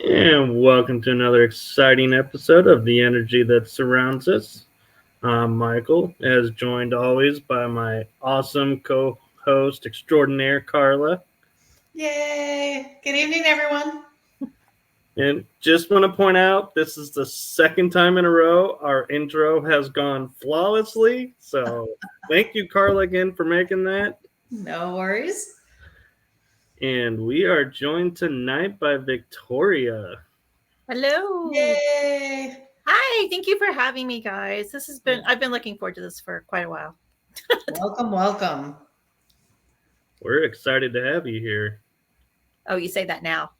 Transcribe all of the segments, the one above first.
And welcome to another exciting episode of The Energy That Surrounds Us. I'm Michael, as joined always by my awesome co-host extraordinaire, Carla. Yay! Good evening, everyone. And just want to point out, this is the second time in a row our intro has gone flawlessly. So thank you, Carla, again for making that. No worries. And we are joined tonight by Victoria. Hello. Yay! Hi. Thank you for having me, guys. I've been looking forward to this for quite a while. Welcome. We're excited to have you here. Oh, you say that now.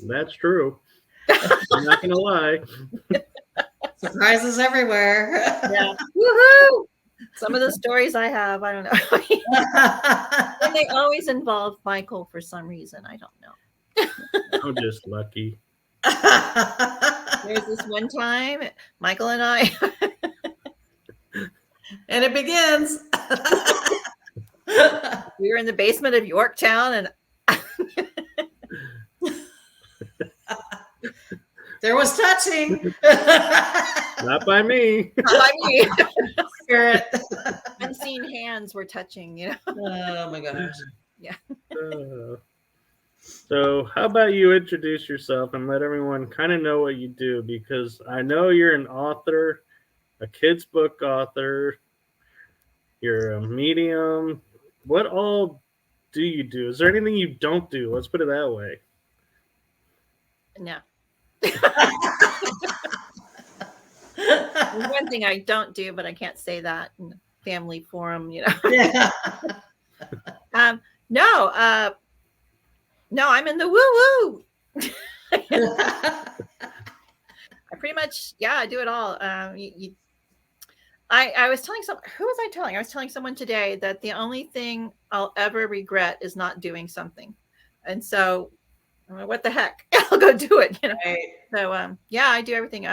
That's true. I'm not going to lie. Surprises everywhere. Yeah. Woohoo! Some of the stories I have, I don't know. And they always involve Michael for some reason. I don't know. I'm just lucky. There's this one time, Michael and I. And it begins. We were in the basement of Yorktown and there was touching. Not by me. not by me. Spirit. Unseen hands were touching, you know. Oh my gosh. Yeah. So how about you introduce yourself and let everyone kind of know what you do, because I know you're an author, a kid's book author, you're a medium. What all do you do? Is there anything you don't do? Let's put it that way. No. One thing I don't do, but I can't say that in the family forum, you know. Yeah. No, I'm in the woo woo. I pretty much, I do it all. I was telling who was I telling? I was telling someone today that the only thing I'll ever regret is not doing something. And so, what the heck? I'll go do it. You know. Right. So yeah, I do everything.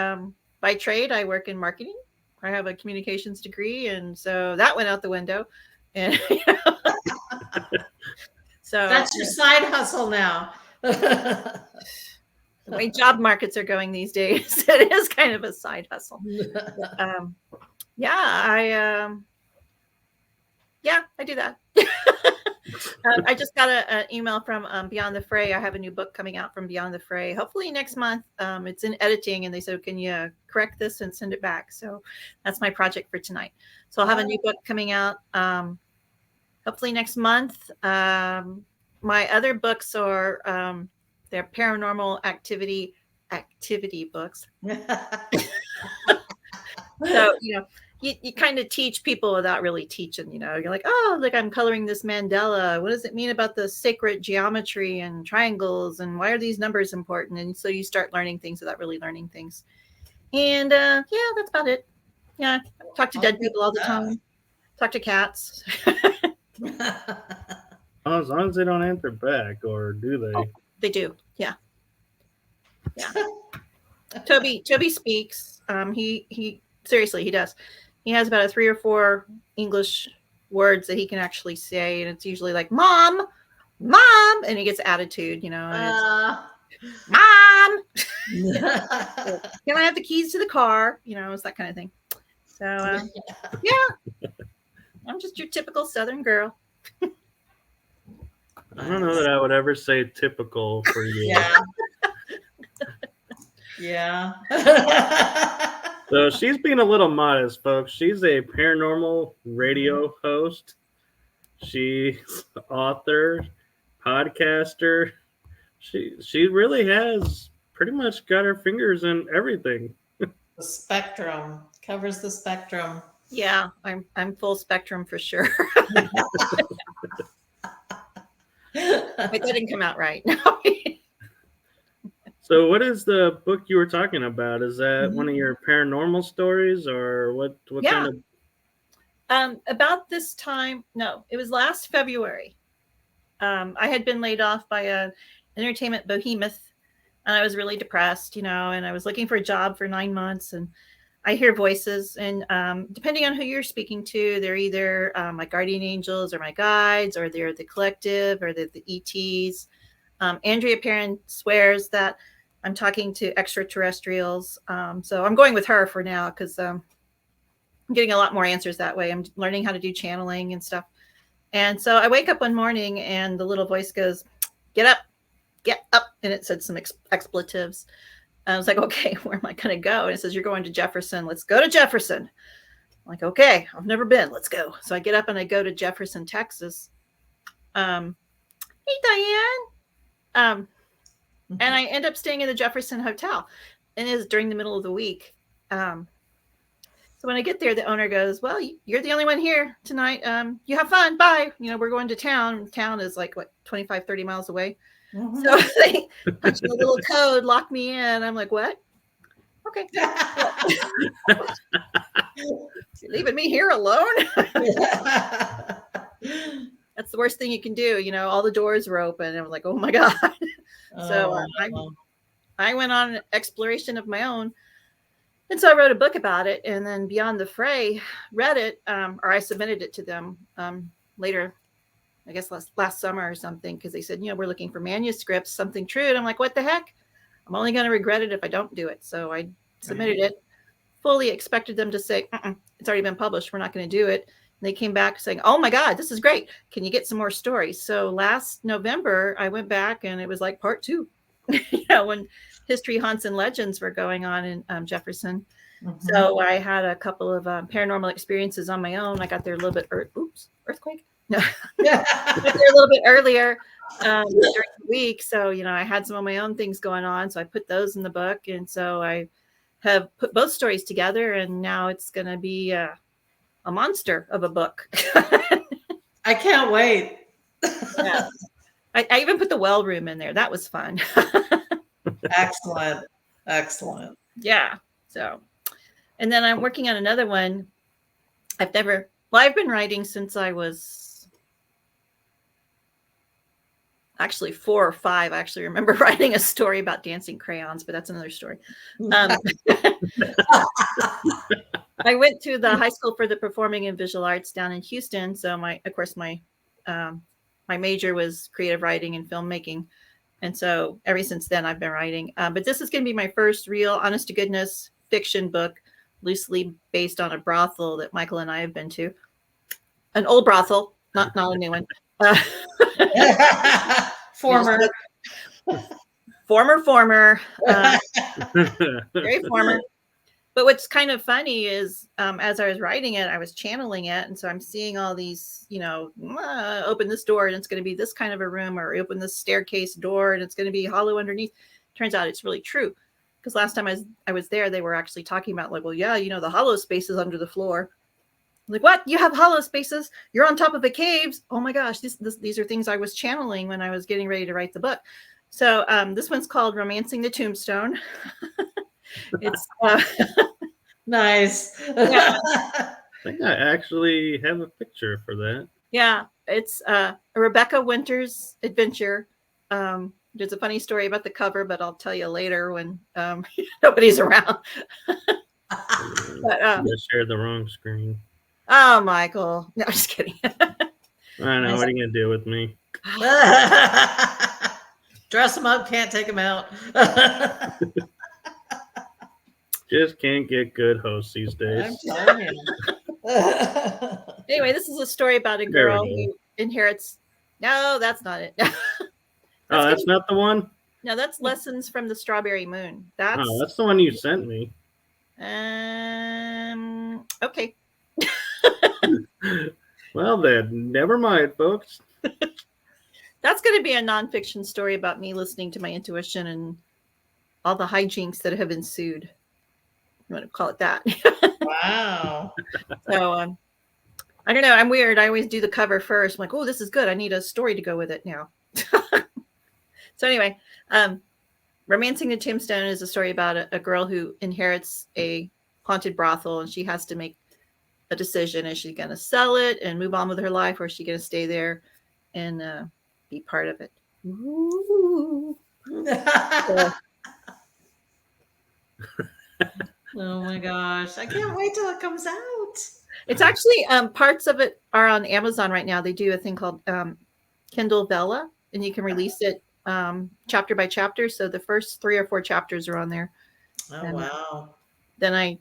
By trade, I work in marketing. I have a communications degree, and so that went out the window. And so That's your side hustle now. the way job markets are going these days, it is kind of a side hustle. Yeah, I do that. I just got an email from Beyond the Fray. I have a new book coming out from Beyond the Fray. Hopefully next month. It's in editing, and they said, "Can you correct this and send it back?" So that's my project for tonight. So I'll have a new book coming out hopefully next month. My other books are they're paranormal activity books. So you kind of teach people without really teaching. You're like, oh, like I'm coloring this mandala. What does it mean about the sacred geometry and triangles, and why are these numbers important? And so you start learning things without really learning things. And yeah, that's about it. Yeah, talk to dead people all the time. Talk to cats. As long as they don't answer back, or do they? Oh, they do. Yeah. Toby speaks. He seriously, he does. He has about 3 or 4 English words that he can actually say, and it's usually like "mom," and he gets attitude, and it's, "Mom, can I have the keys to the car?" It's that kind of thing. So yeah, I'm just your typical Southern girl. I don't know that I would ever say typical for you. Yeah. So she's being a little modest, folks. She's a paranormal radio host. She's author, podcaster. She really has pretty much got her fingers in everything. The spectrum covers the spectrum. Yeah, I'm full spectrum for sure. But that didn't come out right. So what is the book you were talking about? Is that one of your paranormal stories, or what kind of? About this time, no, it was last February. I had been laid off by an entertainment behemoth, and I was really depressed, and I was looking for a job for 9 months, and I hear voices, and depending on who you're speaking to, they're either my guardian angels or my guides, or they're the collective, or they're the ETs. Andrea Perrin swears that I'm talking to extraterrestrials. So I'm going with her for now because I'm getting a lot more answers that way. I'm learning how to do channeling and stuff. And so I wake up one morning and the little voice goes, get up. And it said some expletives. And I was like, okay, where am I going to go? And it says, you're going to Jefferson. Let's go to Jefferson. I'm like, okay, I've never been. Let's go. So I get up and I go to Jefferson, Texas. Hey, Diane. And I end up staying in the Jefferson Hotel, and it is during the middle of the week. So when I get there, the owner goes, well, you're the only one here tonight. You have fun. Bye. We're going to town. Town is like, 25, 30 miles away. Mm-hmm. So they punched a little code, locked me in. I'm like, what? Okay. You're leaving me here alone? That's the worst thing you can do. All the doors were open. And I was like, oh my God. So I went on an exploration of my own. And so I wrote a book about it. And then Beyond the Fray read it, or I submitted it to them later, I guess last summer or something, because they said, we're looking for manuscripts, something true. And I'm like, what the heck? I'm only going to regret it if I don't do it. So I submitted it, fully expected them to say, it's already been published. We're not going to do it. And they came back saying, oh my God, this is great. Can you get some more stories? So last November, I went back and it was like part 2, when History, Haunts, and Legends were going on in Jefferson. Mm-hmm. So I had a couple of paranormal experiences on my own. I got there a little bit, earthquake? No, I got there a little bit earlier during the week. So, I had some of my own things going on. So I put those in the book. And so I have put both stories together, and now it's going to be a monster of a book. I can't wait. Yeah. I even put the well room in there. That was fun. Excellent. Yeah. So, and then I'm working on another one. I've been writing since I was, actually 4 or 5. I actually remember writing a story about dancing crayons, but that's another story. I went to the High School for the Performing and Visual Arts down in Houston. So my major was creative writing and filmmaking. And so ever since then, I've been writing. But this is going to be my first real, honest to goodness fiction book, loosely based on a brothel that Michael and I have been to. An old brothel, not a new one. Former. Very former. But what's kind of funny is as I was writing it, I was channeling it. And so I'm seeing all these, open this door and it's going to be this kind of a room, or open this staircase door and it's going to be hollow underneath. Turns out it's really true. Because last time I was there, they were actually talking about like, well, yeah, the hollow spaces under the floor. I'm like, what? You have hollow spaces? You're on top of the caves? Oh my gosh, these are things I was channeling when I was getting ready to write the book. So this one's called Romancing the Tombstone. It's nice. Yeah. I think I actually have a picture for that. Yeah, it's a Rebecca Winters adventure. There's a funny story about the cover, but I'll tell you later when nobody's around. I shared the wrong screen. Oh, Michael. No, I'm just kidding. I know. What are you going to do with me? Dress them up, can't take them out. Just can't get good hosts these days. I'm telling you. Anyway, this is a story about a girl who inherits. No, that's not it. That's not the one? No, that's Lessons from the Strawberry Moon. That's the one you sent me. Okay. Well, then, never mind, folks. That's going to be a nonfiction story about me listening to my intuition and all the hijinks that have ensued. You want to call it that? Wow. So I don't know. I'm weird. I always do the cover first. I'm like, oh, this is good. I need a story to go with it now. So anyway, Romancing the Tombstone is a story about a girl who inherits a haunted brothel, and she has to make a decision. Is she going to sell it and move on with her life, or is she going to stay there and be part of it? Ooh. Oh my gosh. I can't wait till it comes out. It's actually parts of it are on Amazon right now. They do a thing called Kindle Vella, and you can release it chapter by chapter. So the first 3 or 4 chapters are on there. Oh, and wow. Then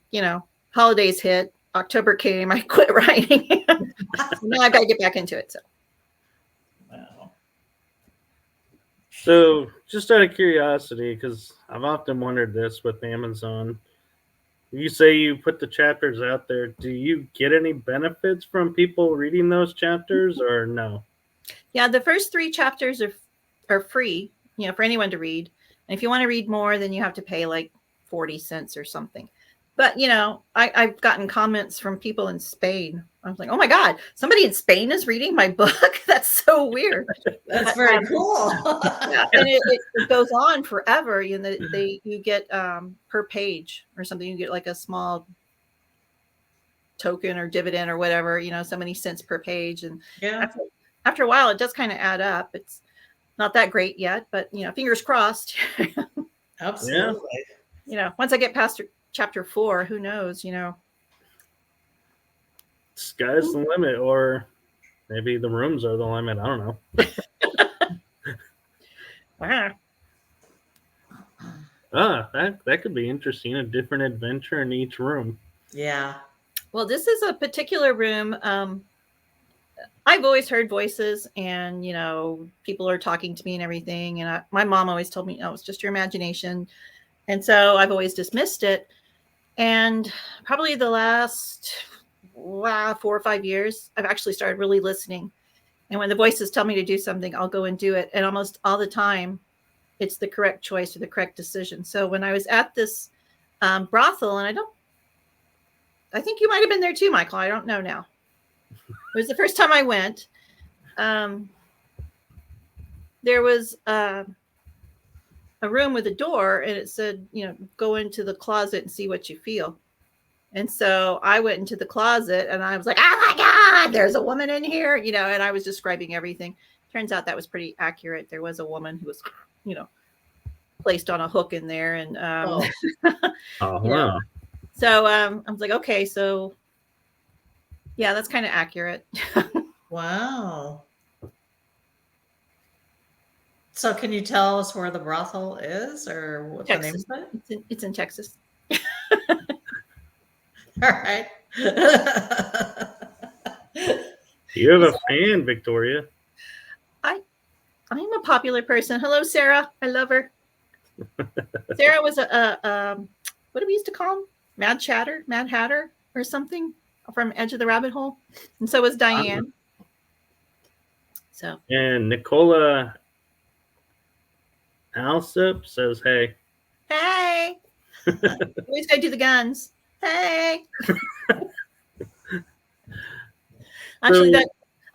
holidays hit, October came, I quit writing. Now I got to get back into it. So. Wow. So, just out of curiosity, because I've often wondered this with Amazon, you say you put the chapters out there. Do you get any benefits from people reading those chapters, or no? Yeah, the first 3 chapters are free, for anyone to read. And if you want to read more, then you have to pay like 40 cents or something. But, I've gotten comments from people in Spain. I was like, oh my God, somebody in Spain is reading my book. That's so weird. That's very cool. Yeah, and it goes on forever. You get per page or something. You get like a small token or dividend or whatever, so many cents per page. And yeah, after a while, it does kind of add up. It's not that great yet, but fingers crossed. Absolutely. Once I get past chapter 4, who knows? Sky's the limit, or maybe the rooms are the limit. I don't know. Wow. That could be interesting. A different adventure in each room. Yeah. Well, this is a particular room. I've always heard voices, and people are talking to me and everything. And my mom always told me, "Oh, it's just your imagination," and so I've always dismissed it. And probably the last 4 or 5 years, I've actually started really listening. And when the voices tell me to do something, I'll go and do it. And almost all the time, it's the correct choice or the correct decision. So when I was at this brothel, and I think you might have been there too, Michael. I don't know now. It was the first time I went. There was a room with a door, and it said, go into the closet and see what you feel. And so I went into the closet, and I was like, oh my God, there's a woman in here, and I was describing everything. turns out that was pretty accurate. There was a woman who was, placed on a hook in there, and Oh, wow. So I was like, okay, so yeah, that's kind of accurate. Wow. So can you tell us where the brothel is or what Texas. the name of it? It's in Texas. All right. You have a fan, Victoria. I'm a popular person. Hello, Sarah. I love her. Sarah was what do we used to call him? Mad Hatter or something from Edge of the Rabbit Hole. And so was Diane. So. And Nicola Alsip says, hey. Hey. Always gotta do the guns. Hey. Actually,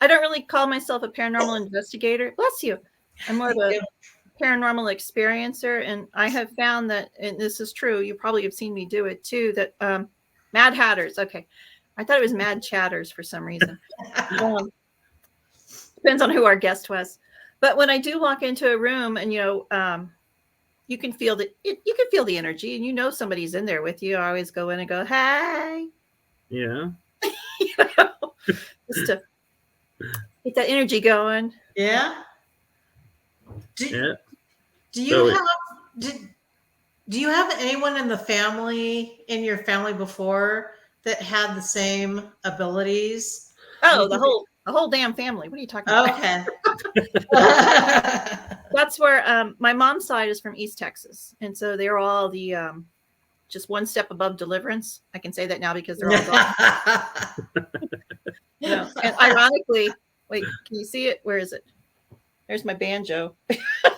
I don't really call myself a paranormal investigator. Bless you. I'm more of a paranormal experiencer, and I have found that, and this is true, you probably have seen me do it too, that Mad Hatters. Okay. I thought it was Mad Chatters for some reason. Depends on who our guest was. But when I do walk into a room and, you can feel the energy, and somebody's in there with you. I always go in and go, hey. Yeah. Just to get that energy going. Yeah. Do you have anyone in your family before that had the same abilities? Oh, the whole damn family. What are you talking about? Okay. That's where my mom's side is from East Texas. And so they're all the just one step above deliverance. I can say that now because they're all gone. And ironically, wait, can you see it? Where is it? There's my banjo.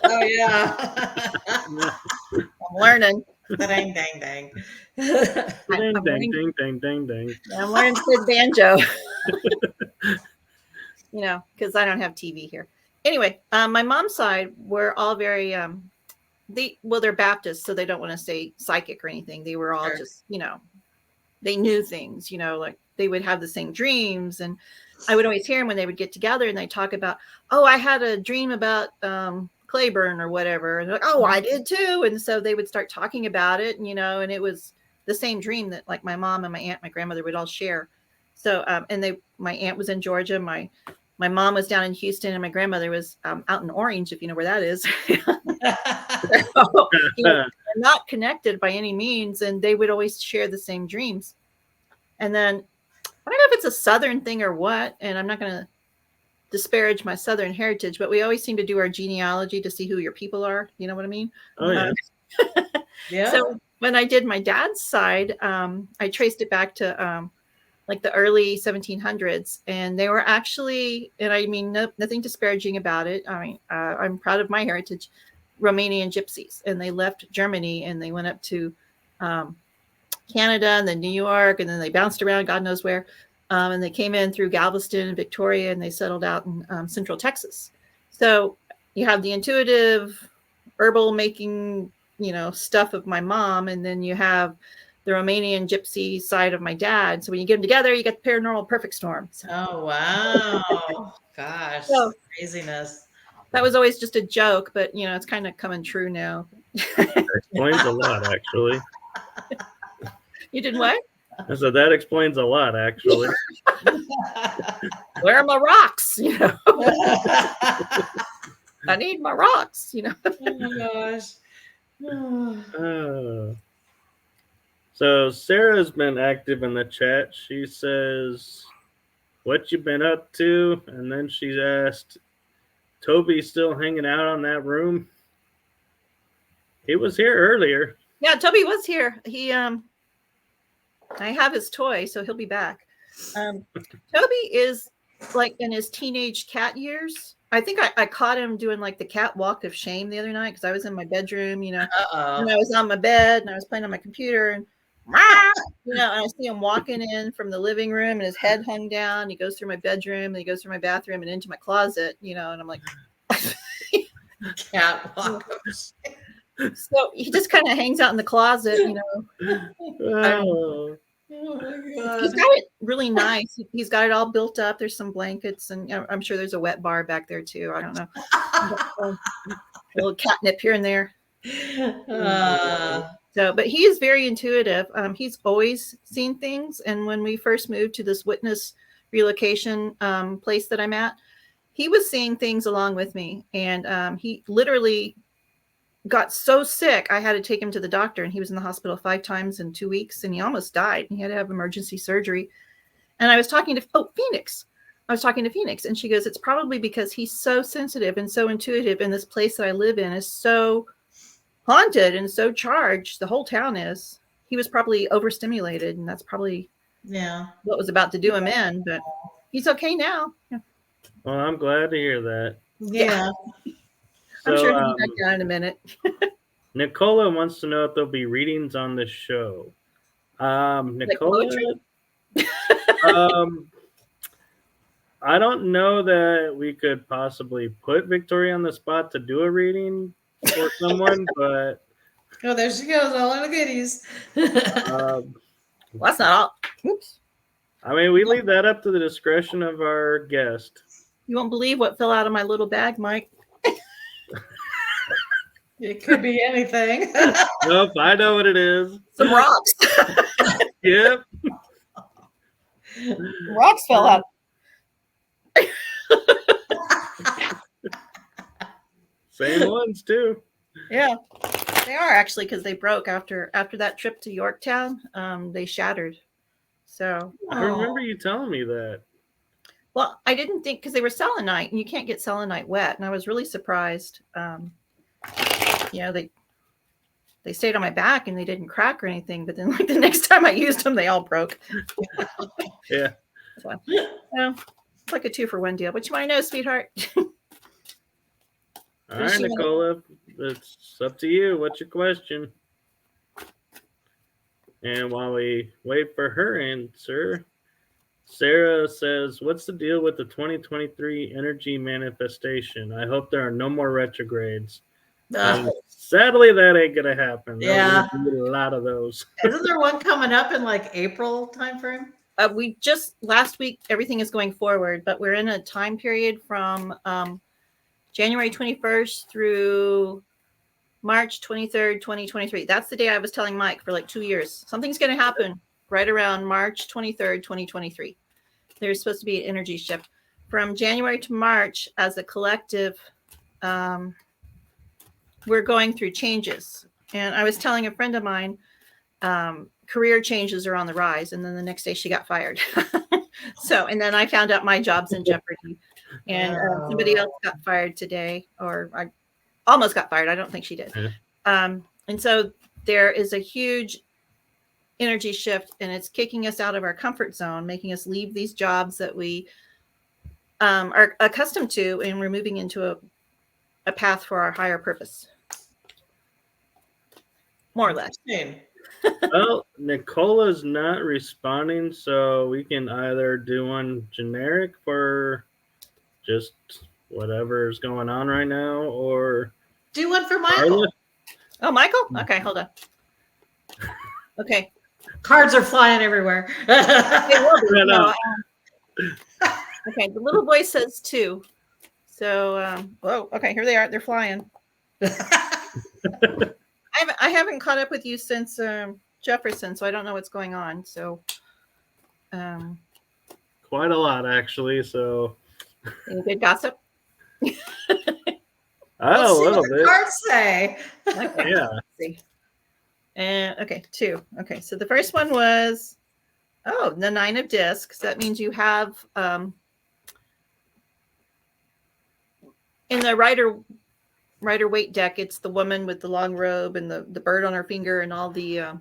Oh yeah. I'm learning. Dang, dang, dang. I'm learning to play banjo. Because I don't have TV here. Anyway, my mom's side, we're all very they're Baptists, so they don't want to say psychic or anything. They were all just, they knew things, like they would have the same dreams. And I would always hear them when they would get together and they talk about, oh, I had a dream about Claiborne or whatever. And like, oh, I did too. And so they would start talking about it, and it was the same dream that like my mom and my aunt, my grandmother would all share. So, my aunt was in Georgia. My mom was down in Houston and my grandmother was out in Orange, if you know where that is. So, they're not connected by any means. And they would always share the same dreams. And then I don't know if it's a Southern thing or what, and I'm not going to disparage my Southern heritage, but we always seem to do our genealogy to see who your people are. You know what I mean? Oh, yeah. Yeah. So when I did my dad's side, I traced it back to like the early 1700s, and they were actually, and I mean, nothing disparaging about it. I mean, I'm proud of my heritage, Romanian gypsies, and they left Germany and they went up to Canada and then New York, and then they bounced around God knows where, and they came in through Galveston and Victoria, and they settled out in Central Texas. So you have the intuitive herbal making stuff of my mom, and then you have the Romanian gypsy side of my dad. So when you get them together, you get the Paranormal Perfect Storm. So. Oh wow. Gosh, so, craziness. That was always just a joke, but it's kind of coming true now. That explains a lot, actually. You did what? I said that explains a lot, actually. Where are my rocks? I need my rocks. Oh my gosh. So Sarah's been active in the chat. She says, "What you been up to?" And then she's asked, "Toby still hanging out on that room?" He was here earlier. Yeah, Toby was here. He I have his toy, so he'll be back. Toby is like in his teenage cat years. I think I caught him doing like the cat walk of shame the other night because I was in my bedroom, and I was on my bed and I was playing on my computer, and and I see him walking in from the living room and his head hung down. He goes through my bedroom and he goes through my bathroom and into my closet, and I'm like, cat walk of shame. So he just kind of hangs out in the closet, Oh. Oh my He's God. got it really nice. He's got it all built up. There's some blankets, and I'm sure there's a wet bar back there too. I don't know. A little catnip here and there. So, but he is very intuitive. He's always seen things. And when we first moved to this witness relocation place that I'm at, he was seeing things along with me. And he literally got so sick, I had to take him to the doctor, and he was in the hospital 5 times in 2 weeks, and he almost died. He had to have emergency surgery. And I was talking to Phoenix. I was talking to Phoenix, and she goes, it's probably because he's so sensitive and so intuitive, and this place that I live in is so haunted and so charged. The whole town is. He was probably overstimulated, and that's probably what was about to do him in. But he's okay now. Yeah. Well, I'm glad to hear that. Yeah. So, I'm sure he'll be back down in a minute. Nicola wants to know if there'll be readings on the show. Nicola, I don't know that we could possibly put Victoria on the spot to do a reading for someone, but Oh, there she goes, all in the goodies. Well, that's not all. Oops. I mean, we leave that up to the discretion of our guest. You won't believe what fell out of my little bag, Mike. It could be anything. Nope, I know what it is. Some rocks. Yep. Rocks fell out. Same ones too. Yeah, they are actually, because they broke after that trip to Yorktown. They shattered. So I remember you telling me that. well, I didn't think, because they were selenite, and you can't get selenite wet, and I was really surprised. They stayed on my back and they didn't crack or anything, but then like the next time I used them, they all broke. Yeah. So, it's like a 2-for-1 deal. What you want to know, sweetheart? All right, Nicola, it's up to you. What's your question? And while we wait for her answer, Sarah says, what's the deal with the 2023 energy manifestation? I hope there are no more retrogrades. Sadly, that ain't going to happen. Yeah. There'll be a lot of those. Isn't there one coming up in like April timeframe? We just, last week, everything is going forward, but we're in a time period from January 21st through March 23rd, 2023. That's the day I was telling Mike for like 2 years. Something's going to happen right around March 23rd, 2023. There's supposed to be an energy shift. From January to March, as a collective, we're going through changes. And I was telling a friend of mine, career changes are on the rise. And then the next day she got fired. And then I found out my job's in jeopardy. And somebody else got fired today, or I almost got fired. I don't think she did. And so there is a huge energy shift, and it's kicking us out of our comfort zone, making us leave these jobs that we are accustomed to, and we're moving into a path for our higher purpose. More or less. Well, Nicola's not responding, so we can either do one generic for just whatever's going on right now, or do one for Michael. Carla? Oh, Michael? Okay, hold on. Okay. Cards are flying everywhere. No. Okay, the little boy says 2. So, okay, here they are. They're flying. I haven't caught up with you since Jefferson, so I don't know what's going on. So, Quite a lot, actually. So, any good gossip? A little bit. Cards say. Okay. Yeah. Let's see. And okay, 2. Okay, so the first one was the 9 of discs. That means you have in the Rider-Waite deck, it's the woman with the long robe and the bird on her finger and all the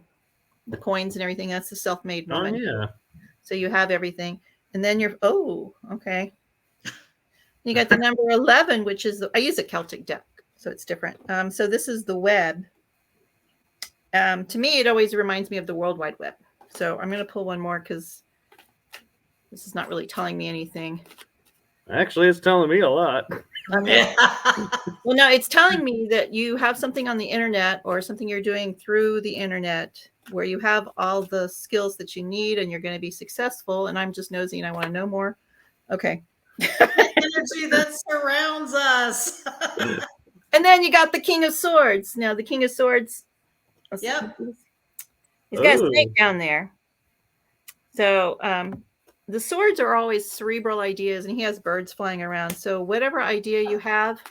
coins and everything. That's the self-made woman. Oh, yeah. So you have everything. And then okay. You got the number 11, which is, I use a Celtic deck, so it's different. So this is the web. To me, it always reminds me of the World Wide Web. So I'm going to pull one more because this is not really telling me anything. Actually, it's telling me a lot. Okay. Well, no, it's telling me that you have something on the internet or something you're doing through the internet where you have all the skills that you need and you're going to be successful. And I'm just nosy and I want to know more. Okay. Energy that surrounds us. And then you got the King of Swords. Now, the King of Swords. Yep. He's got a snake down there. So the swords are always cerebral ideas, and he has birds flying around. So whatever idea you have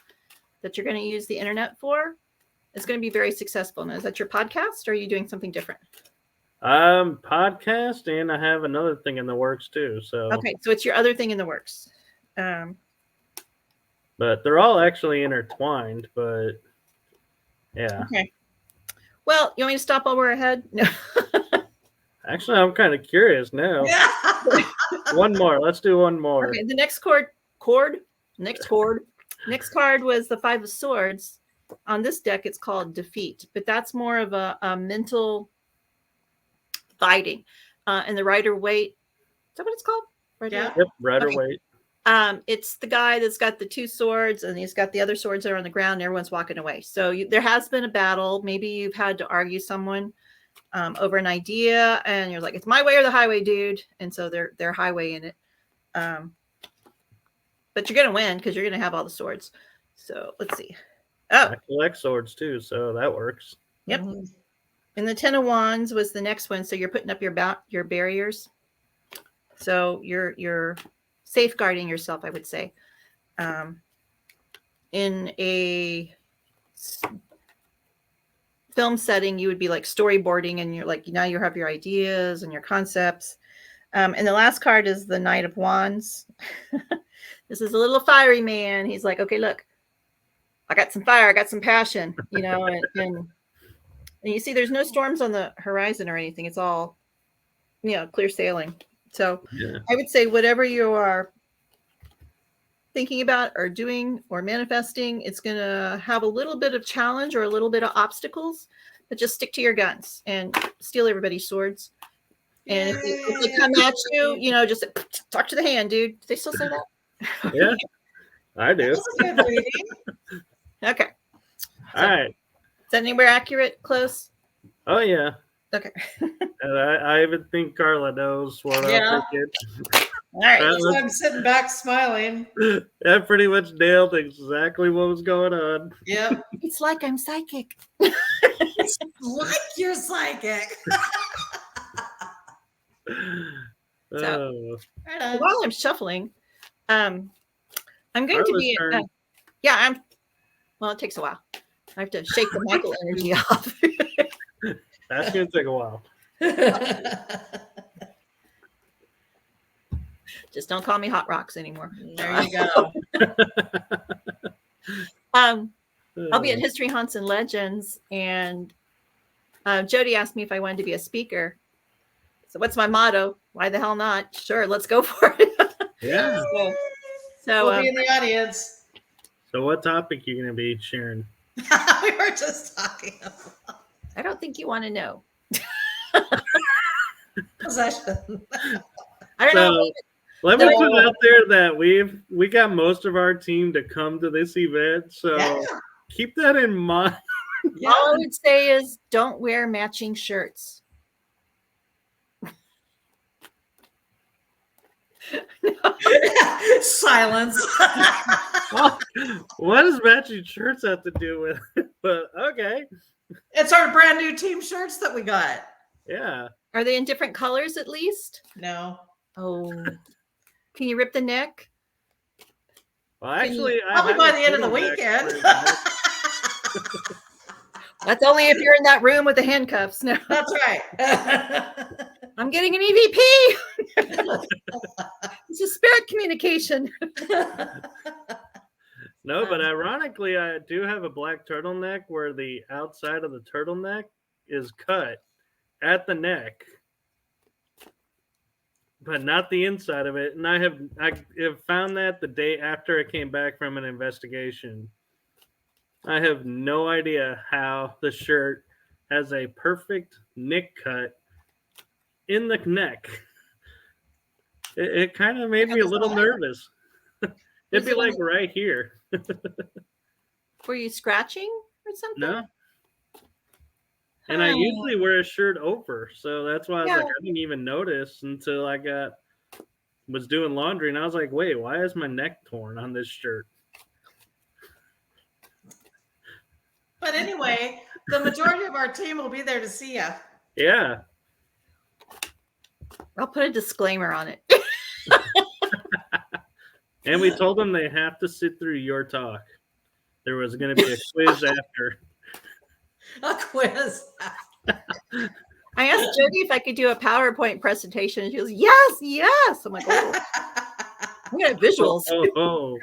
that you're going to use the internet for, it's going to be very successful. Now, is that your podcast, or are you doing something different? Podcast, and I have another thing in the works too. So okay, so it's your other thing in the works. But they're all actually intertwined. But yeah. Okay. Well, you want me to stop while we're ahead? No. Actually, I'm kind of curious now. Yeah. One more. Let's do one more. Okay. The next card was the Five of Swords. On this deck, it's called Defeat, but that's more of a mental fighting. And the Rider-Waite, is that what it's called? Yeah. Yep, Rider-Waite. It's the guy that's got the two swords, and he's got the other swords that are on the ground. And everyone's walking away. So there has been a battle. Maybe you've had to argue someone over an idea, and you're like, "It's my way or the highway, dude." And so they're highwaying it. But you're gonna win because you're gonna have all the swords. So let's see. Oh, I collect swords too, so that works. Yep. And the Ten of Wands was the next one. So you're putting up your barriers. So you're safeguarding yourself, I would say. In a film setting, you would be like storyboarding, and you're like, now you have your ideas and your concepts. And the last card is the Knight of Wands. This is a little fiery man. He's like, okay, look, I got some fire, I got some passion, and you see there's no storms on the horizon or anything. It's all, clear sailing. So yeah. I would say whatever you are thinking about or doing or manifesting, it's going to have a little bit of challenge or a little bit of obstacles, but just stick to your guns and steal everybody's swords. And if they come at you, just talk to the hand, dude. Do they still say that? Yeah, I do. That's a good reading. Okay. All right. Is that anywhere accurate? Close? Oh, yeah. Okay. And I even think Carla knows what I'm thinking. All right. So I'm sitting back smiling. That pretty much nailed exactly what was going on. Yep. It's like I'm psychic. It's like you're psychic. So, while I'm shuffling, I'm going to be. Well, it takes a while. I have to shake the Michael energy off. That's going to take a while. Just don't call me Hot Rocks anymore. There you go. I'll be at History Haunts and Legends, and Jody asked me if I wanted to be a speaker. So what's my motto? Why the hell not? Sure, let's go for it. Yeah. So we'll be in the audience. So what topic are you going to be sharing? We were just talking about. I don't think you want to know. Possession. I don't know. Let me put out there that we got most of our team to come to this event, so keep that in mind. Yeah. All I would say is don't wear matching shirts. Silence. Well, what does matching shirts have to do with it? But okay. It's our brand new team shirts that we got. Yeah. Are they in different colors at least? No. Oh. Can you rip the neck? Well, actually, probably by the end of the weekend. That's only if you're in that room with the handcuffs. No. That's right. I'm getting an EVP. It's a spirit communication. No, but ironically, I do have a black turtleneck where the outside of the turtleneck is cut at the neck, but not the inside of it. And I have found that the day after I came back from an investigation. I have no idea how the shirt has a perfect nick cut in the neck. It kind of made me a little nervous. It'd be like right here. Were you scratching or something? No. And I usually wear a shirt over, so that's why I was like, I didn't even notice until I was doing laundry, and I was like, wait, why is my neck torn on this shirt? But anyway, the majority of our team will be there to see you. Yeah. I'll put a disclaimer on it. And we told them they have to sit through your talk. There was going to be a quiz after. A quiz. I asked Jody if I could do a PowerPoint presentation, and she goes, yes. I'm like, oh, I'm gonna have visuals. Oh.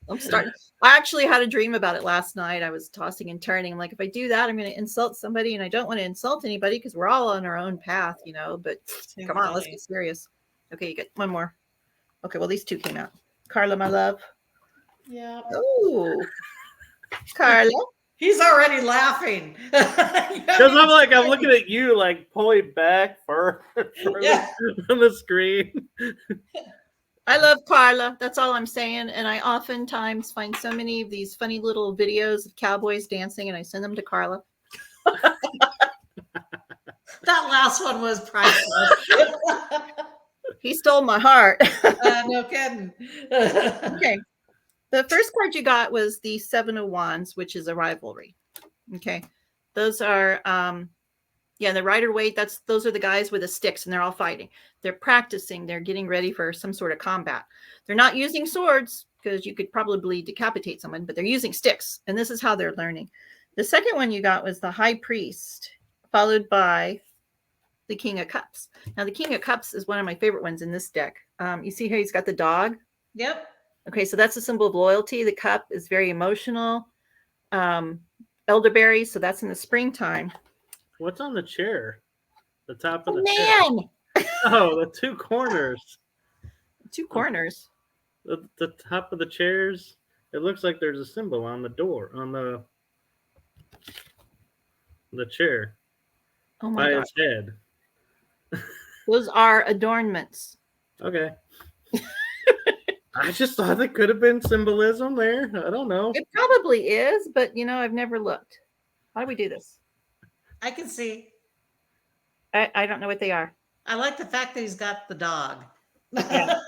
I'm starting. I actually had a dream about it last night. I was tossing and turning. I'm like, if I do that, I'm going to insult somebody, and I don't want to insult anybody because we're all on our own path, But come on, let's get serious. Okay, you get one more. Okay, well, these two came out. Carla, my love. Yeah. Oh, Carla. He's already laughing. Because I'm looking at you, like pulling back further on the screen. I love Carla. That's all I'm saying. And I oftentimes find so many of these funny little videos of cowboys dancing, and I send them to Carla. That last one was priceless. He stole my heart. No kidding. Okay. The first card you got was the Seven of Wands, which is a rivalry. Okay. Those are, the Rider-Waite, those are the guys with the sticks, and they're all fighting. They're practicing. They're getting ready for some sort of combat. They're not using swords because you could probably decapitate someone, but they're using sticks, and this is how they're learning. The second one you got was the High Priest, followed by the King of Cups. Now, the King of Cups is one of my favorite ones in this deck. You see how he's got the dog? Yep. Okay, so that's a symbol of loyalty. The cup is very emotional. Elderberry, so that's in the springtime. What's on the chair? The top of the chair. Oh, the two corners. Two corners. The top of the chairs. It looks like there's a symbol on the door, on the chair. Oh my God. His head. Those are adornments. Okay. I just thought it could have been symbolism there. I don't know. It probably is, but I've never looked. How do we do this? I can see. I don't know what they are. I like the fact that he's got the dog. Yeah.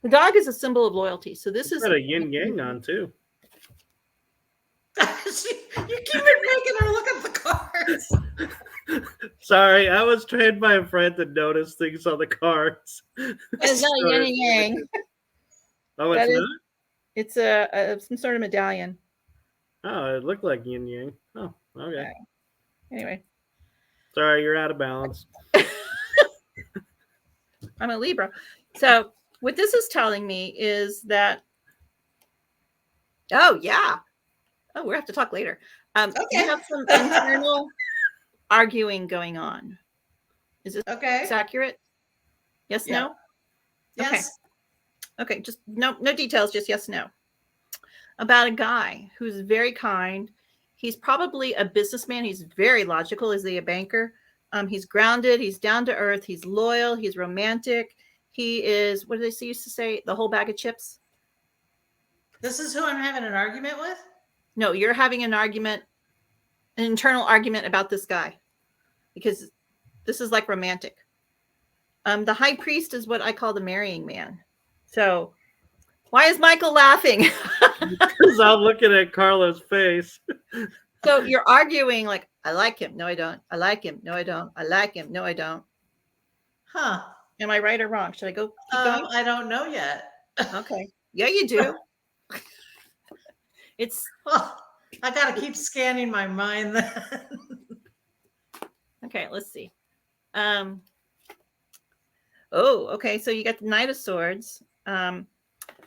The dog is a symbol of loyalty. So this is got a yin yang on too. You keep making her look at the cards. Sorry, I was trained by a friend to notice things on the cards. It's not a yin and yang. Oh, it's not? It's some sort of medallion. Oh, it looked like yin yang. Oh, okay. Anyway. Sorry, you're out of balance. I'm a Libra. So what this is telling me is that, we'll have to talk later. You have some internal arguing going on. Is this accurate? Yes, no? Yes. Okay, just no details, just yes, no. About a guy who's very kind. He's probably a businessman. He's very logical. Is he a banker? He's grounded. He's down to earth. He's loyal. He's romantic. He is, what do they used to say? The whole bag of chips? This is who I'm having an argument with? No, you're having an internal argument about this guy. Because this is like romantic. The High Priest is what I call the marrying man. So why is Michael laughing? Because I'm looking at Carla's face. So you're arguing like, I like him. No, I don't. I like him. No, I don't. I like him. No, I don't. Huh. Am I right or wrong? Should I go keep going? I don't know yet. Okay. Yeah, you do. I got to keep scanning my mind then. Okay, let's see. Okay. So you got the Knight of Swords. The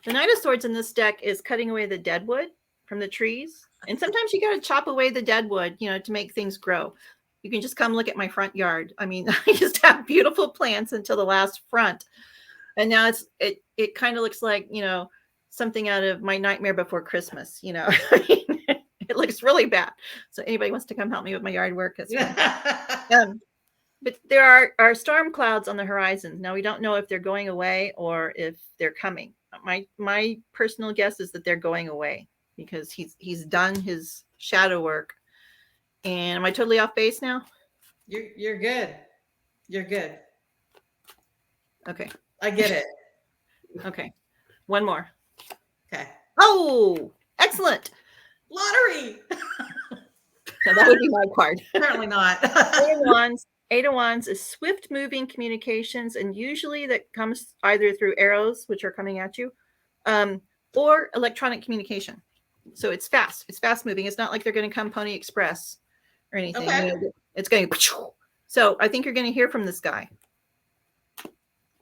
Knight of Swords in this deck is cutting away the dead wood from the trees. And sometimes you got to chop away the dead wood, to make things grow. You can just come look at my front yard. I mean, I used to have beautiful plants until the last front. And now it kind of looks like, something out of My Nightmare Before Christmas, It looks really bad. So anybody wants to come help me with my yard work? But there are storm clouds on the horizon. Now we don't know if they're going away or if they're coming. my personal guess is that they're going away because he's done his shadow work. And am I totally off base now? You're good. You're good. Okay. I get it. Okay. One more. Okay. Oh, excellent. Lottery. No, that would be my card. Apparently not. Eight of Wands is swift moving communications, and usually that comes either through arrows, which are coming at you, or electronic communication. So it's fast. It's fast moving. It's not like they're going to come Pony Express or anything. Okay. You know, it's going. So I think you're going to hear from this guy.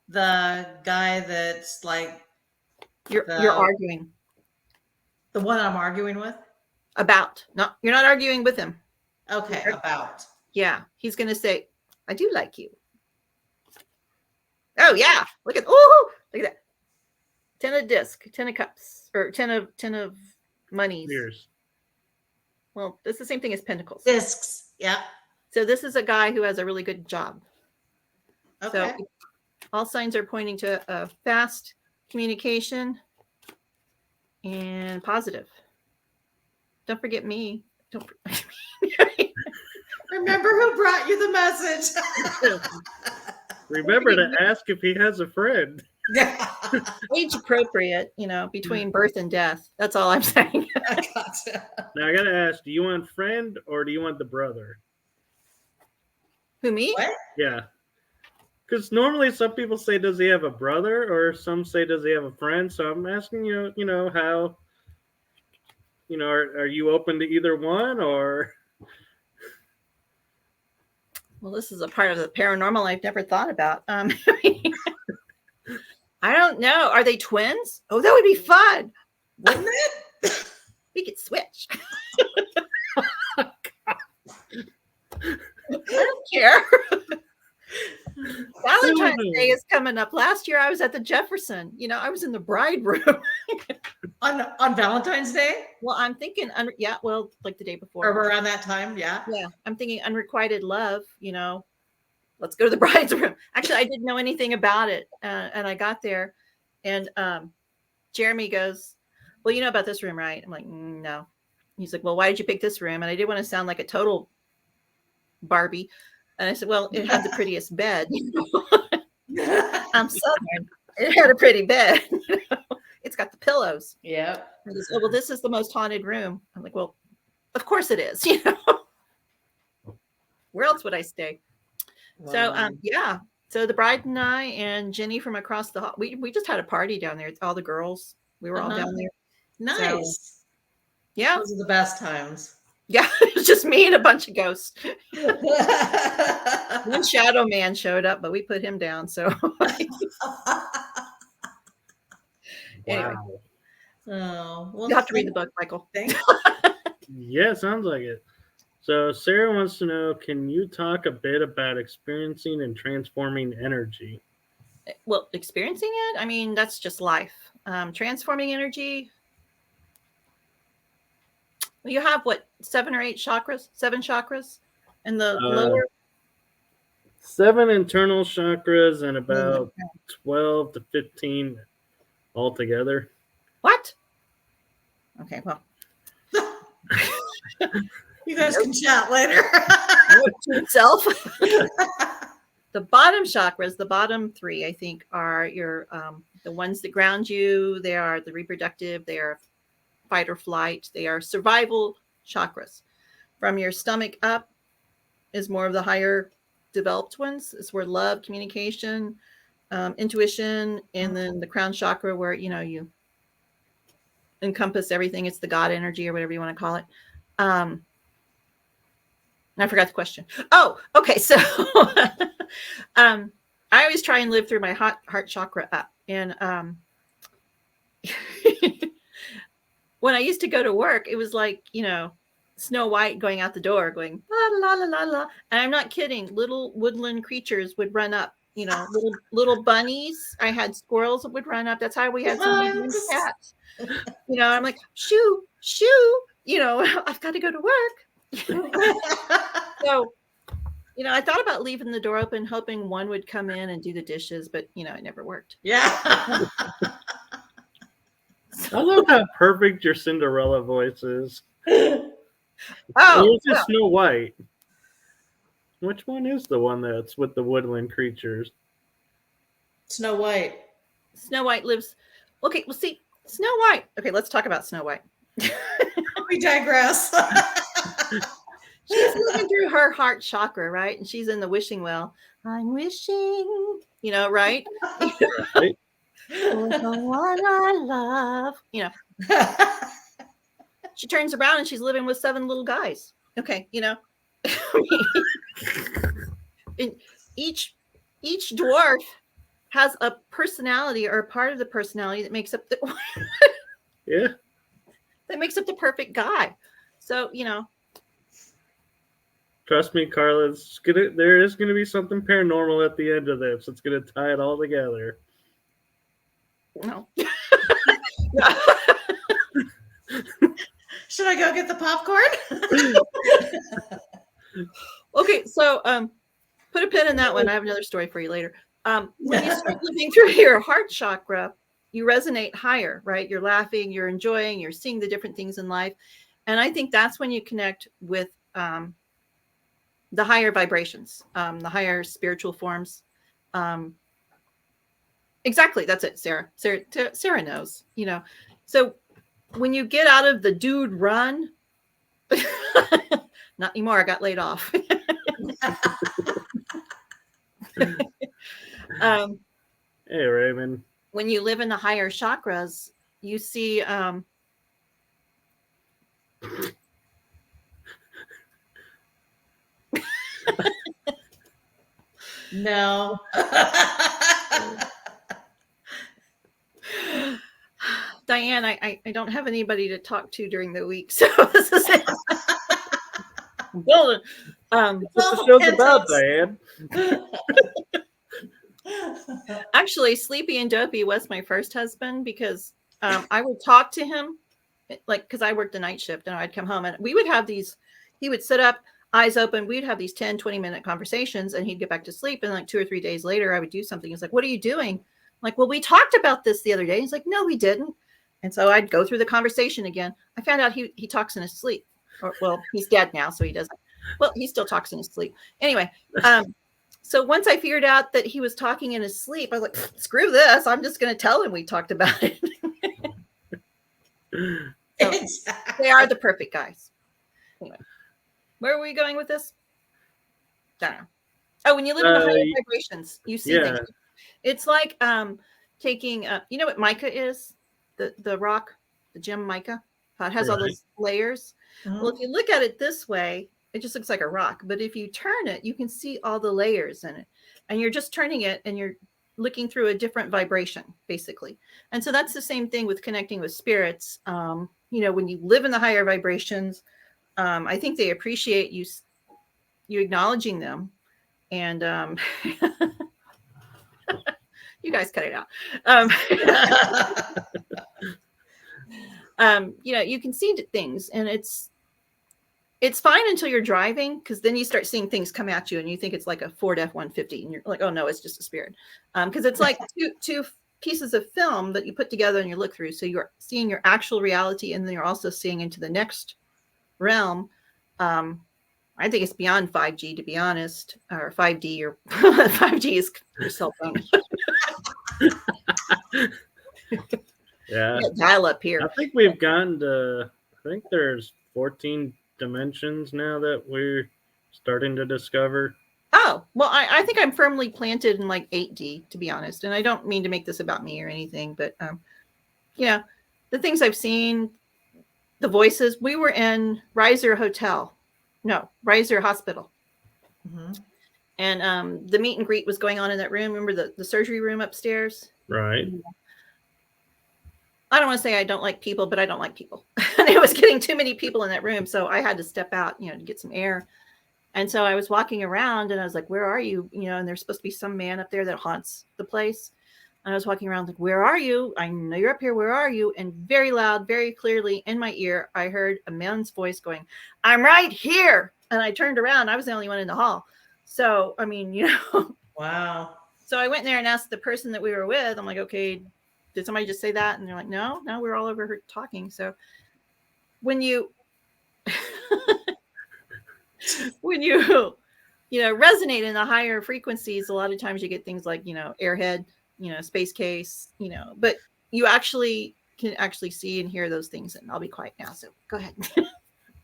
The guy that's like You're arguing the one I'm arguing with. about. Not you're not arguing with him. Okay, about. Yeah, he's going to say, "I do like you." Oh yeah, look at that. 10 of disc, 10 of cups, or 10 of monies. Years. Well, it's the same thing as pentacles. Discs. Yeah. So this is a guy who has a really good job. Okay. So all signs are pointing to a fast communication and positive. Don't forget me. Don't forget me. Remember who brought you the message. Remember to ask if he has a friend. Age appropriate, between birth and death. That's all I'm saying. I gotcha. Now I gotta ask, do you want friend or do you want the brother? Who, me? What? Yeah. Because normally some people say, does he have a brother? Or some say, does he have a friend? So I'm asking you, how, are you open to either one or? Well, this is a part of the paranormal I've never thought about. I don't know. Are they twins? Oh, that would be fun. Wouldn't it? We could switch. I don't care. Valentine's Day is coming up. Last year I was at the Jefferson. I was in the bride room. on Valentine's Day? Well, I'm thinking, like the day before. Or around that time, yeah. Yeah, I'm thinking unrequited love, let's go to the bride's room. Actually, I didn't know anything about it. And I got there and Jeremy goes, well, you know about this room, right? I'm like, no. He's like, well, why did you pick this room? And I didn't want to sound like a total Barbie. And I said, well, it had the prettiest bed. I'm Southern. It had a pretty bed. It's got the pillows. Yeah. And he said, well, this is the most haunted room. I'm like, well, of course it is. Where else would I stay? Wow. So, yeah. So the bride and I and Jenny from across the hall, we just had a party down there. All the girls, we were all down there. Nice. So, yeah. Those are the best times. Yeah. It's just me and a bunch of ghosts. One shadow man showed up, but we put him down. So anyway. Wow. Oh, well, You'll have to read the book, Michael. Thanks. Yeah, sounds like it. So Sarah wants to know, can you talk a bit about experiencing and transforming energy? Well, experiencing it, I mean, that's just life. Transforming energy. Well, you have what, 7 or 8 chakras? 7 chakras? And the lower? 7 internal chakras and about 12 to 15 altogether. What? Okay, well. You guys can chat later. To itself. The bottom chakras, the bottom 3, I think, are your the ones that ground you. They are the reproductive. They are fight or flight. They are survival chakras. From your stomach up is more of the higher developed ones. It's where love, communication, intuition, and then the crown chakra where you encompass everything. It's the God energy or whatever you want to call it. I forgot the question. Oh, okay. So I always try and live through my heart chakra up. And when I used to go to work, it was like, Snow White going out the door, going la la la la la. And I'm not kidding. Little woodland creatures would run up. Little bunnies. I had squirrels that would run up. That's how we had some cats. I'm like, shoo. I've got to go to work. So, I thought about leaving the door open, hoping one would come in and do the dishes, but it never worked. Yeah. I love how perfect your Cinderella voice is. Oh, Or is it well, Snow White? Which one is the one that's with the woodland creatures? Snow White. Snow White lives. Okay, well, see, Snow White. Okay, let's talk about Snow White. We digress. She's moving through her heart chakra, right? And she's in the wishing well. I'm wishing, right? Right? For the one I love. She turns around and she's living with 7 little guys. Okay, and each dwarf has a personality or a part of the personality that makes up the Yeah. that makes up the perfect guy. So, Trust me, Carla, there is gonna be something paranormal at the end of this. It's gonna tie it all together. no. Should I go get the popcorn? Okay, so put a pin in that one. I have another story for you later. When you start living through your heart chakra, you resonate higher, right? You're laughing, you're enjoying, you're seeing the different things in life. And I think that's when you connect with the higher vibrations, the higher spiritual forms. Exactly. That's it, Sarah. Sarah knows, So when you get out of the dude run, not anymore. I got laid off. Hey, Raymond. When you live in the higher chakras, you see No. Diane, I don't have anybody to talk to during the week, so this is it. What the show's about, Diane? Actually, Sleepy and Dopey was my first husband because I would talk to him, because I worked the night shift and I'd come home and we would have these, he would sit up, eyes open. We'd have these 10, 20-minute conversations and he'd get back to sleep. And 2 or 3 days later, I would do something. He's like, what are you doing? I'm like, well, we talked about this the other day. He's like, no, we didn't. And so I'd go through the conversation again. I found out he talks in his sleep. Well, he's dead now, so he doesn't. Well, he still talks in his sleep. Anyway, so once I figured out that he was talking in his sleep, I was like, screw this. I'm just going to tell him we talked about it. So, they are the perfect guys. Anyway, where are we going with this? I don't know. Oh, when you live in the higher vibrations, you see things. It's like taking, you know what mica is? The rock, the gem mica. How it has all those layers. Well, if you look at it this way, it just looks like a rock. But if you turn it, you can see all the layers in it. And you're just turning it and you're looking through a different vibration, basically. And so that's the same thing with connecting with spirits. When you live in the higher vibrations, I think they appreciate you acknowledging them. And you guys cut it out. You can see things and it's fine until you're driving, because then you start seeing things come at you and you think it's like a Ford F-150 and you're like, oh no, it's just a spirit. Because it's like two pieces of film that you put together and you look through. So you're seeing your actual reality and then you're also seeing into the next realm. I think it's beyond 5G, to be honest, or 5D, or 5G is your cell phone. Yeah. Dial up here. I think we've gotten to, I think there's 14 dimensions now that we're starting to discover. Oh, well, I think I'm firmly planted in like 8D, to be honest. And I don't mean to make this about me or anything, but, the things I've seen, the voices. We were in Reiser Hospital. Mm-hmm. And the meet and greet was going on in that room. Remember the surgery room upstairs? Right. I don't want to say I don't like people, but I don't like people. And it was getting too many people in that room. So I had to step out, to get some air. And so I was walking around and I was like, where are you? And there's supposed to be some man up there that haunts the place. And I was walking around like, where are you? I know you're up here. Where are you? And very loud, very clearly in my ear, I heard a man's voice going, I'm right here. And I turned around. I was the only one in the hall. So, I mean, Wow. So I went in there and asked the person that we were with, I'm like, okay, did somebody just say that? And they're like, no, we're all over here talking. So when you when you resonate in the higher frequencies, a lot of times you get things like, airhead, space case, but you actually can see and hear those things. And I'll be quiet now. So go ahead.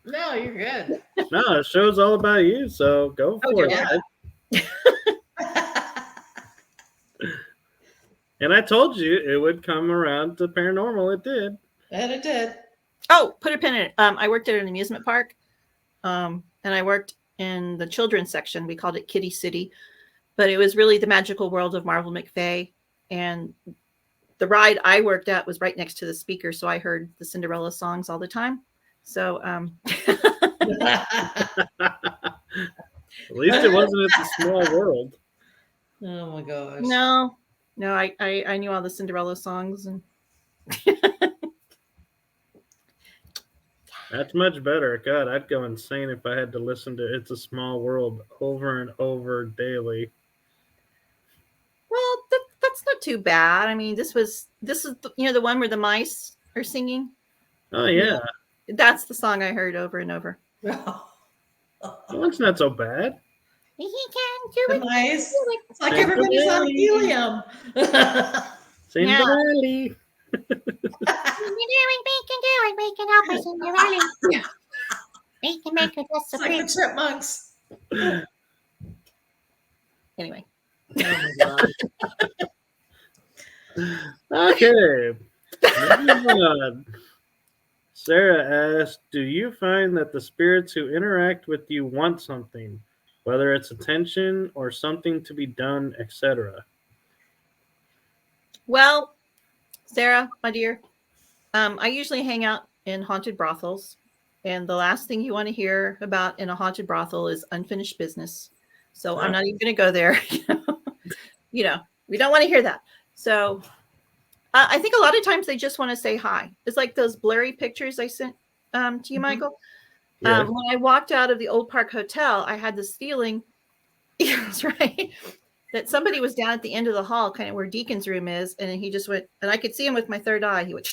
No, you're good. No, the show's all about you, so go for it. Yeah. And I told you it would come around to paranormal. It did. And it did. Oh, put a pin in it. I worked at an amusement park, and I worked in the children's section. We called it Kitty City, but it was really the magical world of Marvel McFay. And the ride I worked at was right next to the speaker, so I heard the Cinderella songs all the time. So At least it wasn't at the Small World. Oh my gosh. no, I knew all the Cinderella songs, and That's much better. God, I'd go insane if I had to listen to It's a Small World over and over daily. well, that's not too bad. I mean, this is the one where the mice are singing. Oh, yeah. That's the song I heard over and over. Well, it's not so bad. He can do it. Nice. It's like everybody's on helium. Cinderella. We can do it. We can help us in the rally. We can make it just It's like the chipmunks. Anyway. Oh my God. Okay. Moving on. Sarah asked, do you find that the spirits who interact with you want something, whether it's attention or something to be done, etc.? Well, Sarah, my dear, I usually hang out in haunted brothels, and the last thing you want to hear about in a haunted brothel is unfinished business. So I'm not even going to go there. We don't want to hear that. So I think a lot of times they just want to say hi. It's like those blurry pictures I sent to you, Michael. Yeah. When I walked out of the Old Park Hotel, I had this feeling, that's right, that somebody was down at the end of the hall, kind of where Deacon's room is, and he just went, and I could see him with my third eye. He went,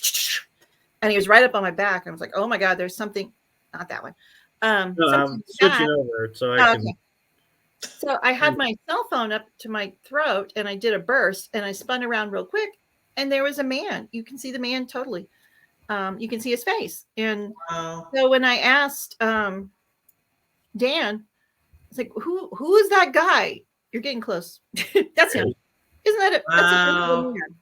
and he was right up on my back. I was like, oh my God, there's something, not that one. No, I'm switching over so I can. Okay. So I had my cell phone up to my throat, and I did a burst, and I spun around real quick, and there was a man. You can see the man totally. You can see his face. And so when I asked Dan, it's like, who is that guy? You're getting close. That's him. Isn't that it? Wow. That's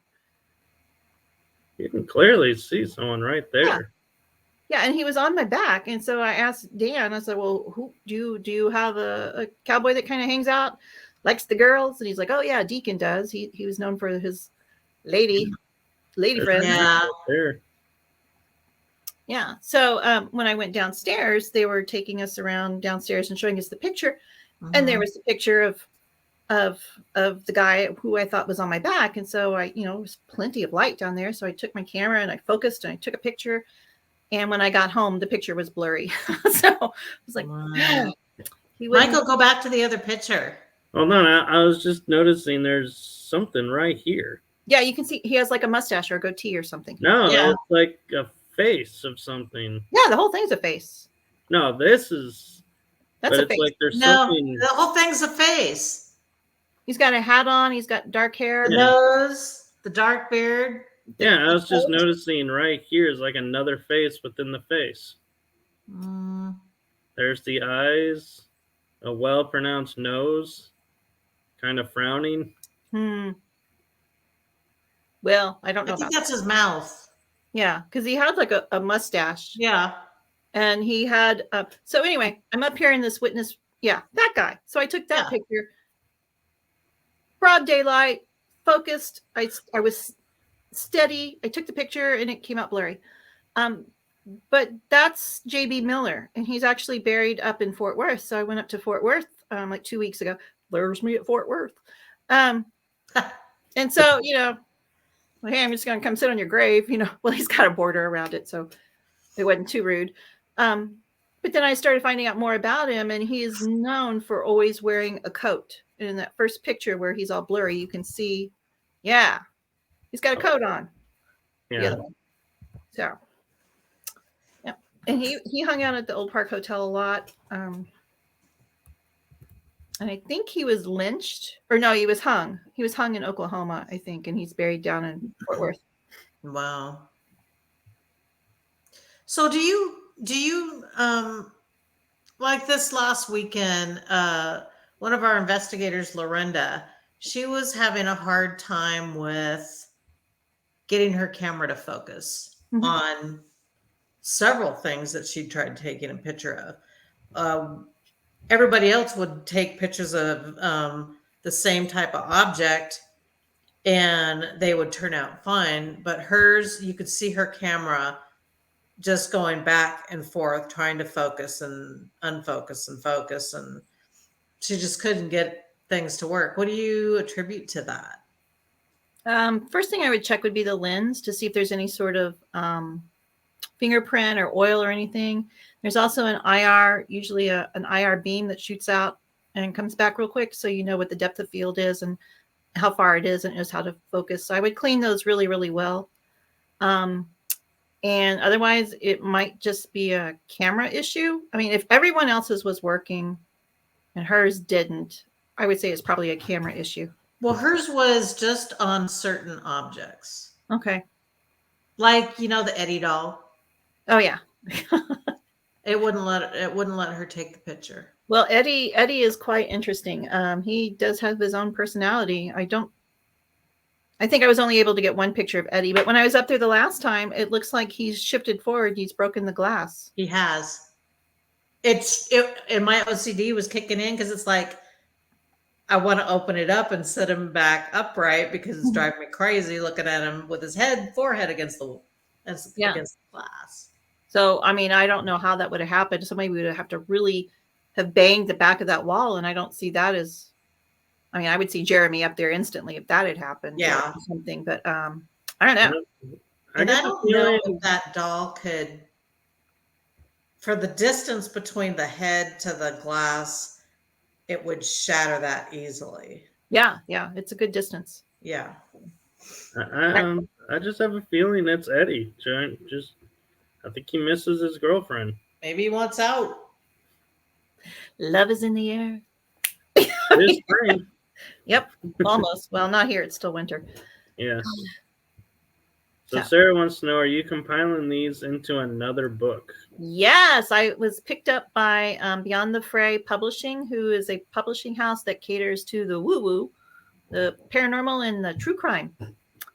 You can clearly see someone right there. Yeah, and he was on my back. And so I asked Dan, I said, well, who do you have a cowboy that kind of hangs out, likes the girls? And he's like, oh yeah, Deacon does. He was known for his lady friends. Yeah. Right there. Yeah. So when I went downstairs, they were taking us around downstairs and showing us the picture. And there was a picture of the guy who I thought was on my back. And so there was plenty of light down there. So I took my camera and I focused and I took a picture. And when I got home, the picture was blurry. So I was like, wow. Michael, go back to the other picture. Hold on. I was just noticing there's something right here. yeah, you can see he has like a mustache or a goatee or something. No, Yeah. it's like a face of something. Yeah, the whole thing's a face. No, this is. That's but a it's face. like there's No, something. the whole thing's a face. He's got a hat on. He's got dark hair. The nose, the dark beard. Yeah, I was just noticing right here is like another face within the face. There's the eyes, a well-pronounced nose, kind of frowning. Well, I don't know I think about that's his mouth. Yeah, because he had like a mustache. Yeah. And he had so anyway, I'm up here in this witness. Yeah, that guy. So I took that picture. Broad daylight, focused. I was steady. I took the picture and it came out blurry. But that's JB Miller, and he's actually buried up in Fort Worth. So I went up to Fort Worth like 2 weeks ago. There's me at Fort Worth. And so, well, hey, I'm just going to come sit on your grave. Well, he's got a border around it, so it wasn't too rude. But then I started finding out more about him, and he is known for always wearing a coat. And in that first picture where he's all blurry, you can see, he's got a coat on. The Yeah. other one. So, yeah. And he hung out at the Old Park Hotel a lot. And I think he was lynched, or no, he was hung. He was hung in Oklahoma, I think, and he's buried down in Fort Worth. Wow. So do you like this last weekend, one of our investigators, Lorinda, she was having a hard time with getting her camera to focus on several things that she tried taking a picture of. Everybody else would take pictures of the same type of object and they would turn out fine. But hers, you could see her camera just going back and forth, trying to focus and unfocus and focus. And she just couldn't get things to work. What do you attribute to that? First thing I would check would be the lens to see if there's any sort of fingerprint or oil or anything. There's also an IR, usually an IR beam that shoots out and comes back real quick, so you know what the depth of field is and how far it is and knows how to focus. So I would clean those really, really well. And otherwise, it might just be a camera issue. I mean, if everyone else's was working and hers didn't, I would say it's probably a camera issue. Well, hers was just on certain objects. Okay. Like, the Eddie doll. Oh yeah. It wouldn't let her take the picture. Well, Eddie is quite interesting. He does have his own personality. I think I was only able to get one picture of Eddie, but when I was up there the last time, it looks like he's shifted forward. He's broken the glass. He has. And my OCD was kicking in because it's like, I want to open it up and set him back upright because it's driving me crazy looking at him with his forehead against the glass. So, I mean, I don't know how that would have happened. Somebody would have to really have banged the back of that wall. And I don't see that as, I mean, I would see Jeremy up there instantly if that had happened. Yeah. Or something, but I don't know. And I don't know if that doll could, for the distance between the head to the glass, it would shatter that easily. Yeah. It's a good distance. Yeah. I just have a feeling it's Eddie. I think he misses his girlfriend. Maybe he wants out. Love is in the air. It's spring. Yep, almost. Well, not here. It's still winter. Yeah. So Sarah wants to know, are you compiling these into another book? Yes, I was picked up by Beyond the Fray Publishing, who is a publishing house that caters to the woo-woo, the paranormal, and the true crime.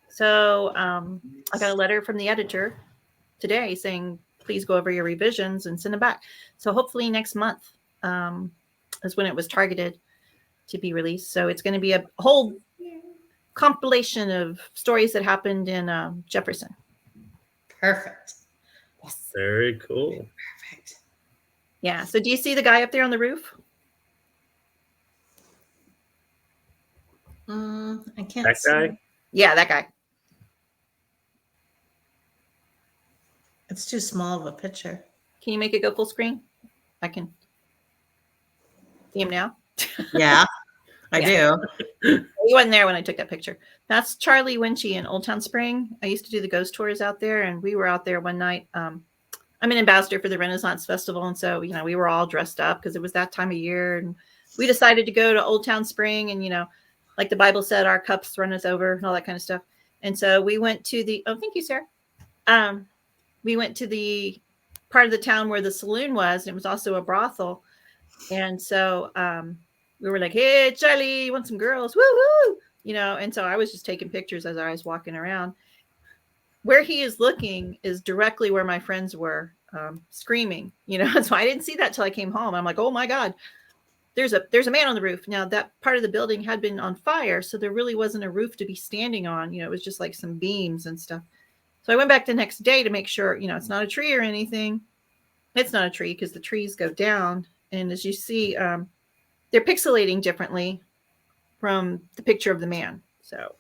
So I got a letter from the editor today saying, please go over your revisions and send them back. So hopefully next month is when it was targeted to be released. So it's going to be a whole compilation of stories that happened in Jefferson. Perfect. Yes. Very cool. Perfect. Yeah. So do you see the guy up there on the roof? I can't that see. Guy? Yeah, that guy. It's too small of a picture. Can you make it go full screen? I can. See him now? Yeah, I do. He wasn't there when I took that picture. That's Charlie Winchy in Old Town Spring. I used to do the ghost tours out there, and we were out there one night. I'm an ambassador for the Renaissance Festival, and so we were all dressed up because it was that time of year, and we decided to go to Old Town Spring, and like the Bible said, our cups run us over and all that kind of stuff. And so we went to thank you, Sarah. We went to the part of the town where the saloon was, and it was also a brothel. And so we were like, hey, Charlie, you want some girls? Woo woo! And so I was just taking pictures as I was walking around. Where he is looking is directly where my friends were screaming, So I didn't see that till I came home. I'm like, oh my God, there's a man on the roof. Now that part of the building had been on fire, so there really wasn't a roof to be standing on. It was just like some beams and stuff. So I went back the next day to make sure, it's not a tree or anything. It's not a tree because the trees go down. And as you see, they're pixelating differently from the picture of the man. So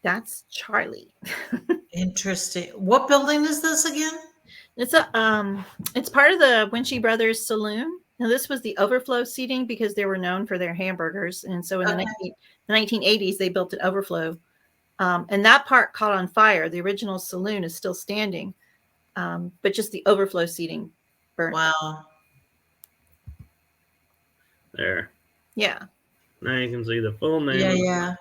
that's Charlie. Interesting. What building is this again? It's part of the Winchy Brothers Saloon. Now this was the overflow seating because they were known for their hamburgers. And so in the 1980s, they built an overflow And that part caught on fire. The original saloon is still standing, but just the overflow seating burnt. Wow. There. Yeah. Now you can see the full name. Yeah, yeah.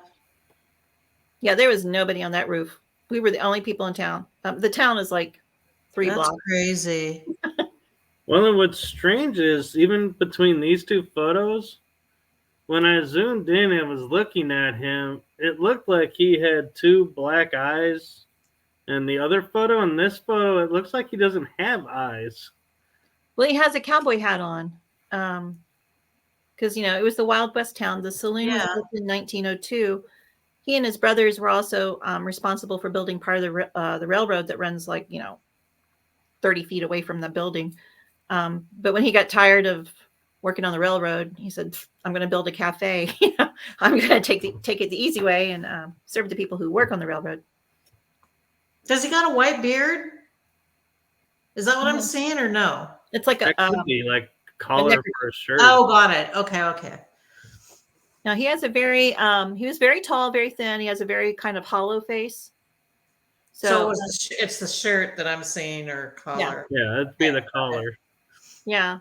Yeah, there was nobody on that roof. We were the only people in town. The town is like 3 That's blocks. crazy. Well, what's strange is even between these two photos, when I zoomed in and was looking at him, it looked like he had 2 black eyes. And the other photo and this photo, it looks like he doesn't have eyes. Well, he has a cowboy hat on. Because, it was the Wild West town. The saloon was built in 1902. He and his brothers were also responsible for building part of the railroad that runs 30 feet away from the building. But when he got tired of working on the railroad, he said, I'm going to build a cafe. I'm going to take it the easy way and serve the people who work on the railroad. Does he got a white beard? Is that what I'm seeing or no? It's like that could be like collar for a shirt. Oh, got it. Okay. Now he has a very he was very tall, very thin. He has a very kind of hollow face. So it's the shirt that I'm seeing or collar. Yeah, it'd be the collar. Yeah.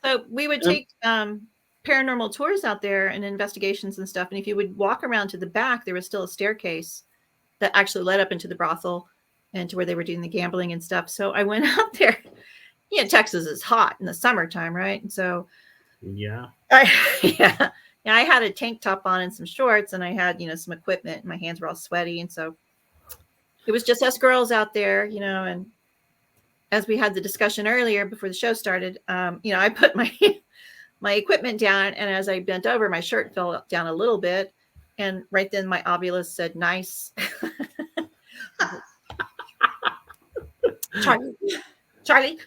So we would take paranormal tours out there and investigations and stuff. And if you would walk around to the back, there was still a staircase that actually led up into the brothel and to where they were doing the gambling and stuff. So I went out there. Texas is hot in the summertime, right? And so I had a tank top on and some shorts, and I had, some equipment, and my hands were all sweaty. And so it was just us girls out there, and as we had the discussion earlier before the show started, I put my equipment down, and as I bent over, my shirt fell down a little bit. And right then my ovulus said, nice. Charlie.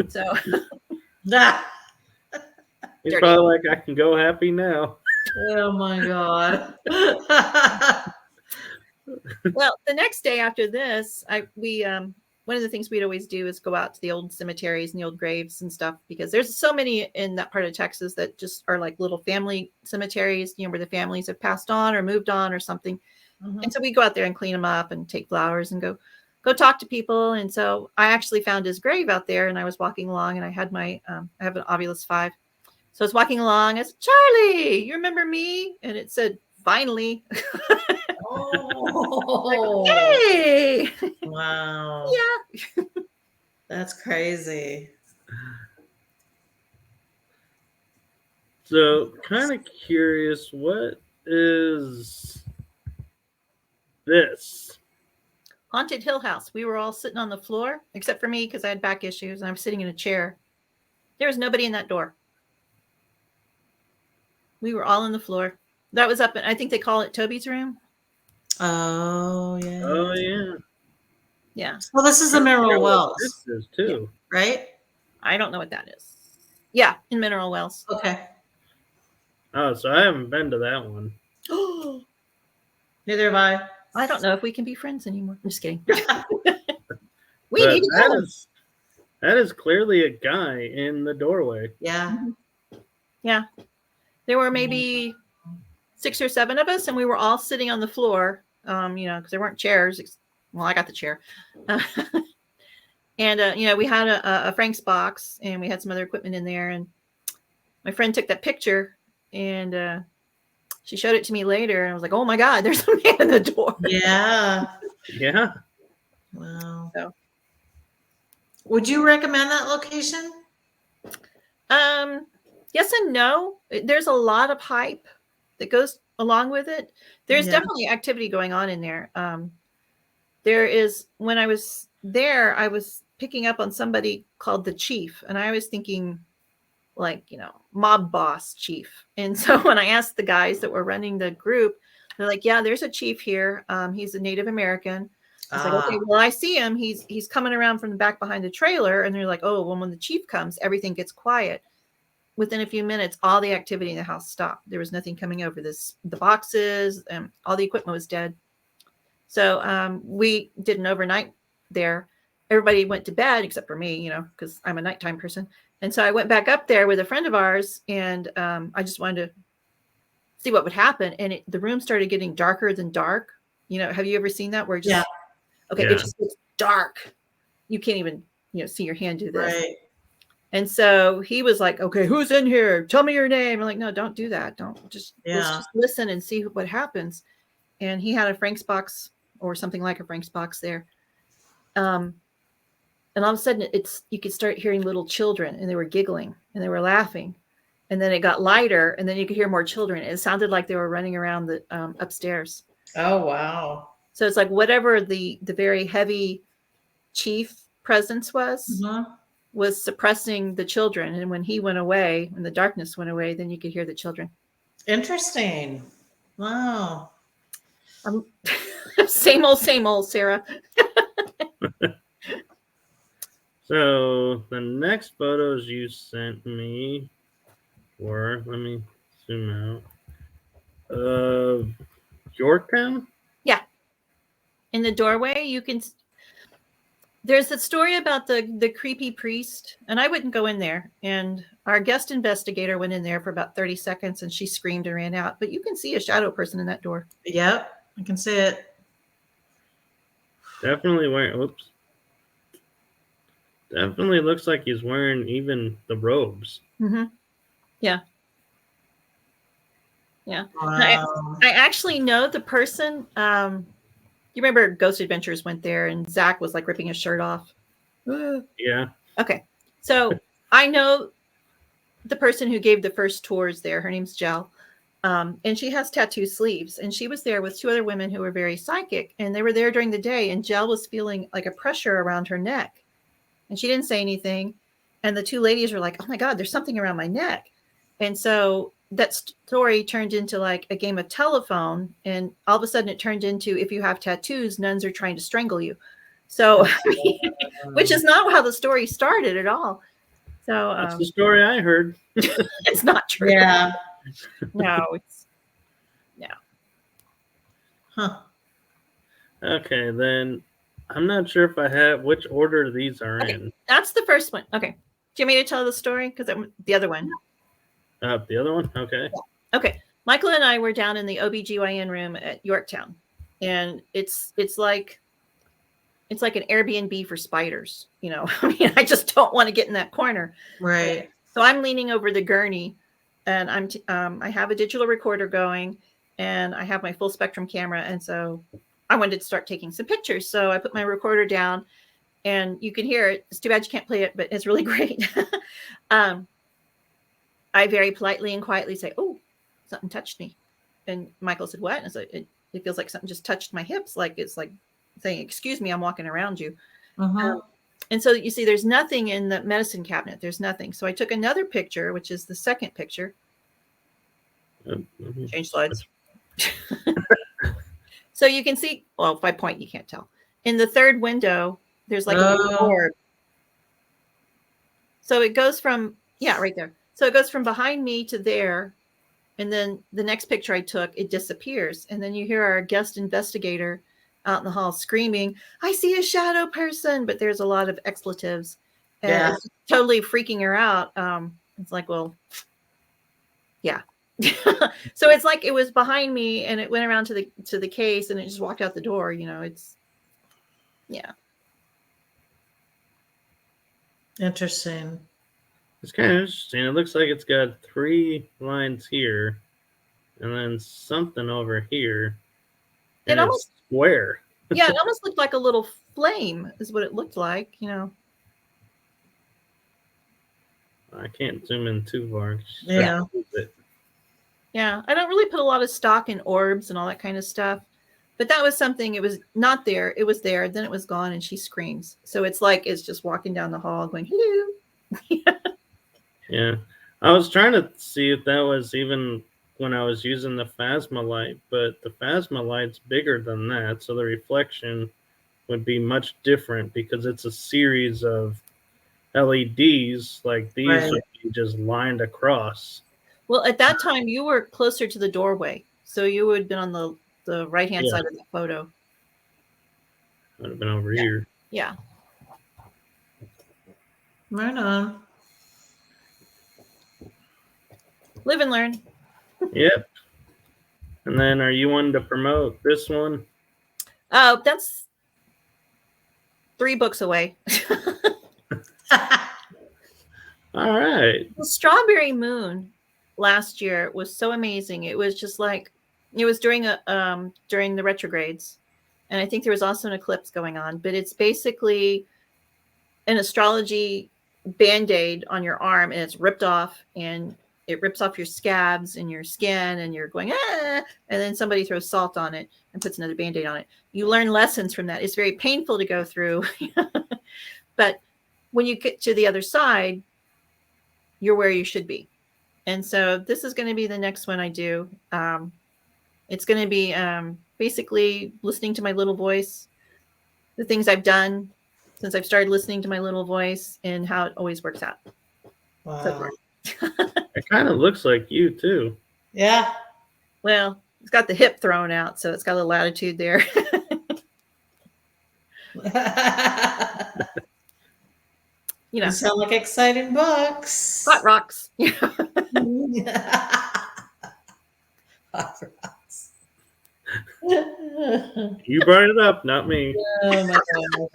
So he's probably like, I can go happy now. Oh my God. Well, the next day after this, we one of the things we'd always do is go out to the old cemeteries and the old graves and stuff, because there's so many in that part of Texas that just are like little family cemeteries, where the families have passed on or moved on or something. Mm-hmm. And so we go out there and clean them up and take flowers and go talk to people. And so I actually found his grave out there, and I was walking along, and I had I have an Ovulus 5. So I was walking along. I said, Charlie, you remember me? And it said, finally. Oh, hey. Wow. Yeah. That's crazy. So kind of curious, what is this? Haunted Hill House. We were all sitting on the floor, except for me, because I had back issues, and I was sitting in a chair. There was nobody in that door. We were all on the floor. That was up, I think they call it Toby's room. Oh, yeah. Oh, yeah. Yeah. Well, this is the Mineral Wells. This is too. Yeah. Right? I don't know what that is. Yeah, in Mineral Wells. Okay. Oh, so I haven't been to that one. Neither have I. I don't know if we can be friends anymore. I'm just kidding. We need to go. That is clearly a guy in the doorway. Yeah. Yeah. There were maybe 6 or 7 of us, and we were all sitting on the floor, because there weren't chairs. Well, I got the chair. And, we had a Frank's box, and we had some other equipment in there. And my friend took that picture, and she showed it to me later. And I was like, oh, my God, there's a man in the door. Yeah. Yeah. Wow. So, would you recommend that location? Yes and no. There's a lot of hype that goes along with it. There's definitely activity going on in there. There is, when I was there, I was picking up on somebody called the Chief, and I was thinking mob boss chief. And so when I asked the guys that were running the group, they're like, yeah, there's a chief here. He's a Native American. I was like, okay, well, I see him. He's coming around from the back behind the trailer. And they're like, oh, well, when the chief comes, everything gets quiet. Within a few minutes, all the activity in the house stopped. There was nothing coming over the boxes, and all the equipment was dead. So we did an overnight there. Everybody went to bed except for me, because I'm a nighttime person. And so I went back up there with a friend of ours, and I just wanted to see what would happen. And the room started getting darker than dark, have you ever seen that where it just Yeah. okay, Yeah. it just gets dark. You can't even, see your hand do this. Right. And so he was like, okay, who's in here? Tell me your name. I'm like, no, don't do that. Let's just listen and see what happens. And he had a Frank's box or something like a Frank's box there. And all of a sudden you could start hearing little children, and they were giggling and they were laughing. And then it got lighter, and then you could hear more children. It sounded like they were running around the upstairs. Oh, wow. So it's like whatever the very heavy chief presence was suppressing the children. And when he went away, when the darkness went away, then you could hear the children. Interesting. Wow. Same old, Sarah. So the next photos you sent me were, let me zoom out. Yorktown? Yeah. In the doorway, you can. There's a story about the creepy priest, and I wouldn't go in there. And our guest investigator went in there for about 30 seconds, and she screamed and ran out. But you can see a shadow person in that door. Yep, I can see it. Definitely wearing. Oops. Definitely looks like he's wearing even the robes. Mm-hmm. Yeah. Yeah. Wow. I actually know the person. You remember Ghost Adventures went there, and Zach was like ripping his shirt off. Yeah. Okay. So I know the person who gave the first tours there. Her name's Jel. And she has tattoo sleeves. And she was there with two other women who were very psychic. And they were there during the day. And Jel was feeling like a pressure around her neck. And she didn't say anything. And the two ladies were like, oh my God, there's something around my neck. And so that story turned into like a game of telephone. And all of a sudden it turned into, if you have tattoos, nuns are trying to strangle you. So, which is not how the story started at all. So that's the story I heard. It's not true. Yeah. No, it's Huh. Okay. Okay, then I'm not sure if I have which order these are in. That's the first one. Okay. Do you want me to tell the story? Because the other one. The other one? Okay. Yeah. Okay. Michael and I were down in the OBGYN room at Yorktown. And it's like an Airbnb for spiders. I mean, I just don't want to get in that corner. Right. So I'm leaning over the gurney, and I have a digital recorder going, and I have my full spectrum camera. And so I wanted to start taking some pictures. So I put my recorder down, and you can hear it. It's too bad you can't play it, but it's really great. I very politely and quietly say, "Oh, something touched me." And Michael said, "What?" And so it feels like something just touched my hips. Like it's like saying, "Excuse me, I'm walking around you." And so you see, there's nothing in the medicine cabinet. There's nothing. So I took another picture, which is the second picture. Change slides. So you can see, well, if I point, you can't tell. In the third window, there's like a little board. So it goes from, right there. So it goes from behind me to there. And then the next picture I took, it disappears. And then you hear our guest investigator out in the hall screaming, "I see a shadow person," but there's a lot of expletives. And it's totally freaking her out. It's like, well, yeah. So it's like it was behind me, and it went around to the case, and it just walked out the door. It's Interesting. It's kind of interesting. It looks like it's got 3 lines here, and then something over here. It almost square. Yeah, it almost looked like a little flame, is what it looked like. I can't zoom in too far. Yeah. Yeah, I don't really put a lot of stock in orbs and all that kind of stuff. But that was something, it was not there. It was there, then it was gone, and she screams. So it's like it's just walking down the hall going, "Hello." Yeah. I was trying to see if that was even when I was using the Phasma light, but the Phasma light's bigger than that, so the reflection would be much different because it's a series of LEDs, like these would be just lined across. Well, at that time, you were closer to the doorway, so you would have been on the right-hand side of the photo. Would have been over here. Yeah. Right on. Live and learn. Yep. And then are you wanting to promote this one? Oh, that's 3 books away. All right. The Strawberry Moon last year was so amazing. It was just like it was during the retrogrades, and I think there was also an eclipse going on. But it's basically an astrology band-aid on your arm, and it's ripped off, and it rips off your scabs and your skin, and you're going and then somebody throws salt on it and puts another band-aid on it. You learn lessons from that. It's very painful to go through, but when you get to the other side, you're where you should be. And so this is going to be the next one I do. It's going to be basically listening to my little voice, the things I've done since I've started listening to my little voice, and how it always works out. Wow. It kind of looks like you too. Yeah. Well, it's got the hip thrown out, so it's got a little attitude there. You know, sound like exciting books. hot rocks. Hot rocks. You brought it up, not me. Oh my God.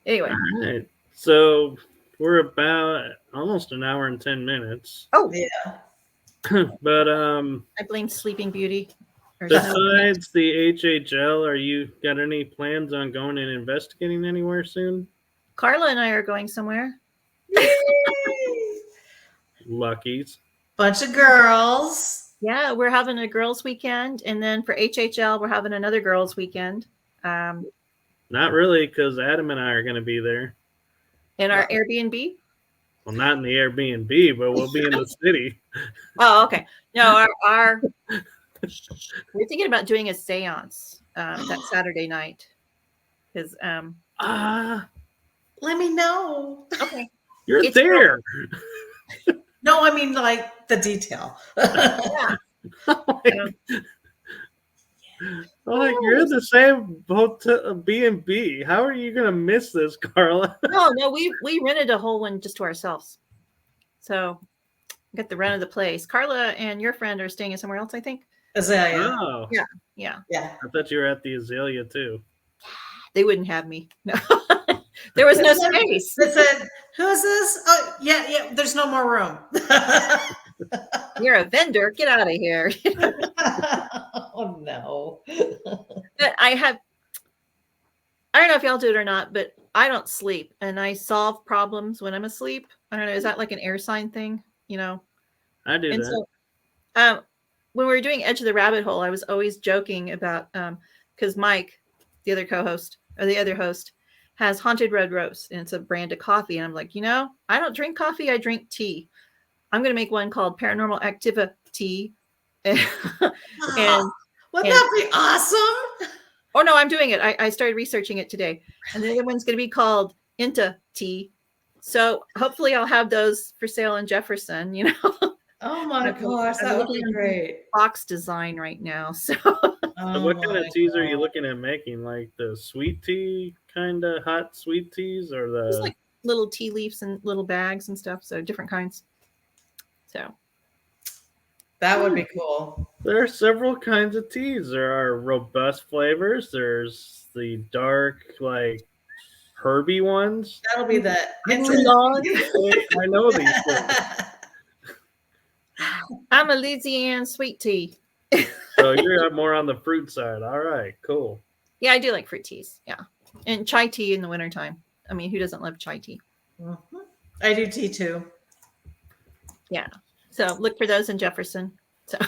Anyway. All right. So we're about almost an hour and 10 minutes. Oh yeah. But I blame Sleeping Beauty. Besides the HHL, are you got any plans on going and investigating anywhere soon? Carla and I are going somewhere. Luckies. Bunch of girls. Yeah, we're having a girls' weekend, and then for HHL, we're having another girls' weekend. Not really, because Adam and I are going to be there. In our Airbnb. Well, not in the Airbnb, but we'll be in the city. Oh, okay. No, our we're thinking about doing a seance that Saturday night. Because let me know. Okay. You're there. No, I mean like the detail. Yeah. Like you're in the same hotel B&B. How are you gonna miss this, Carla? No, we rented a whole one just to ourselves. So got the rent of the place. Carla and your friend are staying somewhere else, I think. Azalea. Oh. Yeah. I thought you were at the Azalea too. They wouldn't have me. No. There was no space. They said, "Who is this?" Oh, yeah. There's no more room. You're a vendor. Get out of here. Oh no. But I don't know if y'all do it or not, but I don't sleep, and I solve problems when I'm asleep. I don't know. Is that like an air sign thing? You know? I do And that. so, when we were doing Edge of the Rabbit Hole, I was always joking about because Mike, the other co-host or the other host, has Haunted Red Roast, and it's a brand of coffee. And I'm like, I don't drink coffee. I drink tea. I'm going to make one called Paranormal Activity. And wouldn't that be awesome? Oh no, I'm doing it. I started researching it today, and the other one's going to be called Inta Tea. So hopefully, I'll have those for sale in Jefferson. Oh my gosh, that would be great. Box design right now. So, So what kind of teas are you looking at making? Like the sweet tea kind of hot sweet teas, or the just like little tea leaves and little bags and stuff. So different kinds. So that would be cool. There are several kinds of teas. There are robust flavors. There's the dark, like herby ones. That'll be the I know these things. I'm a Louisiana sweet tea. So you're more on the fruit side. All right, cool. Yeah, I do like fruit teas. Yeah. And chai tea in the wintertime. I mean, who doesn't love chai tea? Mm-hmm. I do tea too. Yeah. So look for those in Jefferson. So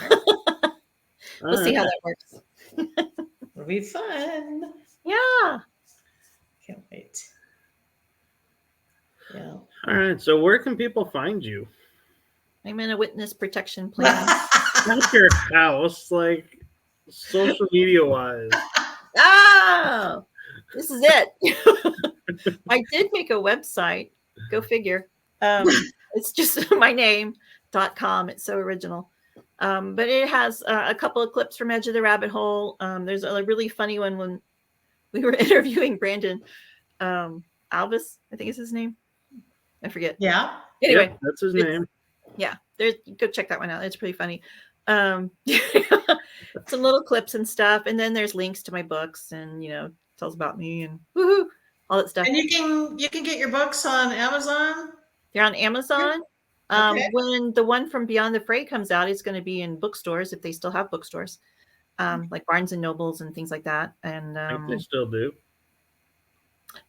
we'll see how that works. It'll be fun. Yeah. Can't wait. Yeah. All right. So where can people find you? I'm in a witness protection plan. Not your house, like social media wise. Oh, this is it. I did make a website. Go figure. It's just my name.com. It's so original. But it has a couple of clips from Edge of the Rabbit Hole. There's a really funny one when we were interviewing Brandon Albus, I think is his name. I forget. Yeah. Anyway, Yep, that's his name. Yeah, go check that one out. It's pretty funny. some little clips and stuff, and then there's links to my books, and tells about me and woohoo, all that stuff. And you can get your books on Amazon. They're on Amazon. Okay. When the one from Beyond the Fray comes out, it's going to be in bookstores if they still have bookstores, like Barnes and Nobles and things like that. And I think they still do.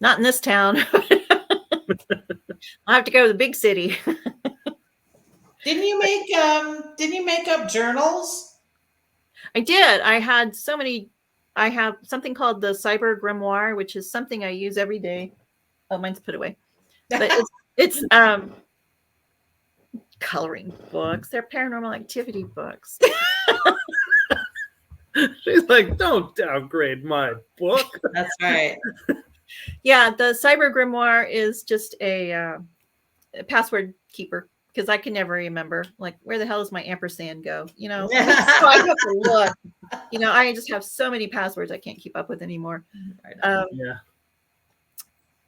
Not in this town. I have to go to the big city. Didn't you make up journals? I did. I had so many. I have something called the Cyber Grimoire, which is something I use every day. Oh, mine's put away. But it's coloring books. They're paranormal activity books. She's like, don't downgrade my book. That's right. Yeah, the Cyber Grimoire is just a password keeper because I can never remember, like, where the hell does my ampersand go? So I have to look. I just have so many passwords I can't keep up with anymore. Yeah.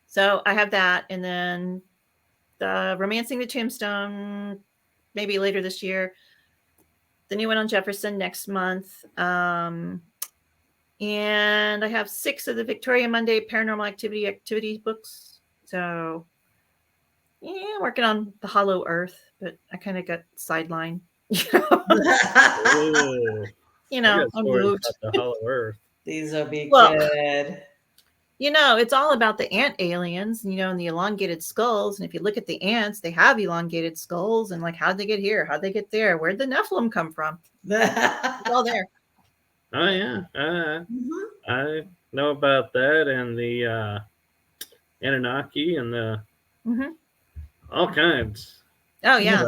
So I have that, and then the Romancing the Tombstone, maybe later this year. The new one on Jefferson next month. And I have 6 of the Victoria Mundae Paranormal Activity books. So, yeah, working on the Hollow Earth, but I kind of got sidelined. I moved. The Hollow Earth. These will be good. It's all about the ant aliens, and the elongated skulls. And if you look at the ants, they have elongated skulls. And like, how'd they get here? How'd they get there? Where'd the Nephilim come from? It's all there. Oh, yeah. I know about that and the Anunnaki and the all kinds. Oh, yeah.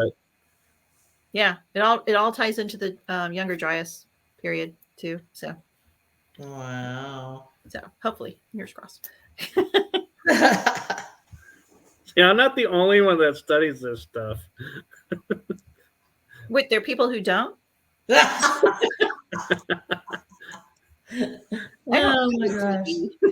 Yeah. It all ties into the Younger Dryas period, too. So. Wow. So hopefully, fingers crossed. Yeah, I'm not the only one that studies this stuff. Wait, there are people who don't? Oh my gosh.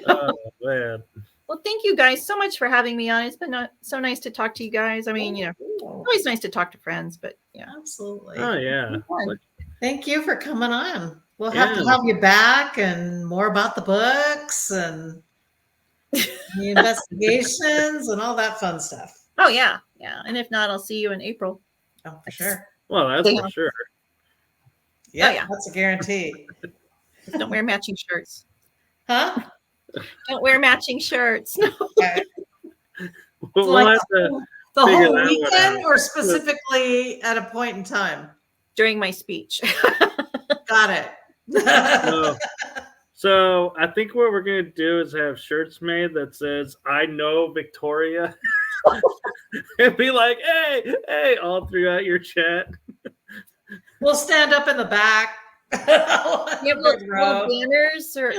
Oh, man. Well, thank you guys so much for having me on. It's been so nice to talk to you guys. I mean, it's always nice to talk to friends, but yeah. Absolutely. Oh, yeah. Thank you for coming on. We'll have to have you back and more about the books and the investigations and all that fun stuff. Oh, yeah. Yeah. And if not, I'll see you in April. Oh, for sure. Well, that's for sure. Yeah, yeah, that's a guarantee. Don't wear matching shirts. Huh? Don't wear matching shirts. No. Okay. We'll like have to the figure whole that weekend or specifically at a point in time? During my speech. Got it. So I think what we're going to do is have shirts made that says, I know Victoria. And be like, hey, all throughout your chat. We'll stand up in the back. Little banners or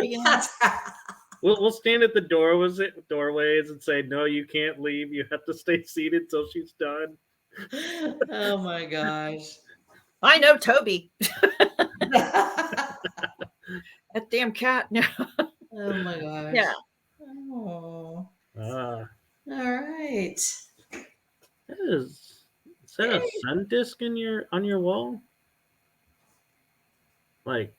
We'll stand at the doorways and say, no, you can't leave. You have to stay seated till she's done. Oh my gosh. I know Toby. That damn cat. No. Oh my gosh. Yeah. Oh. All right. Is that a sun disk on your wall? Like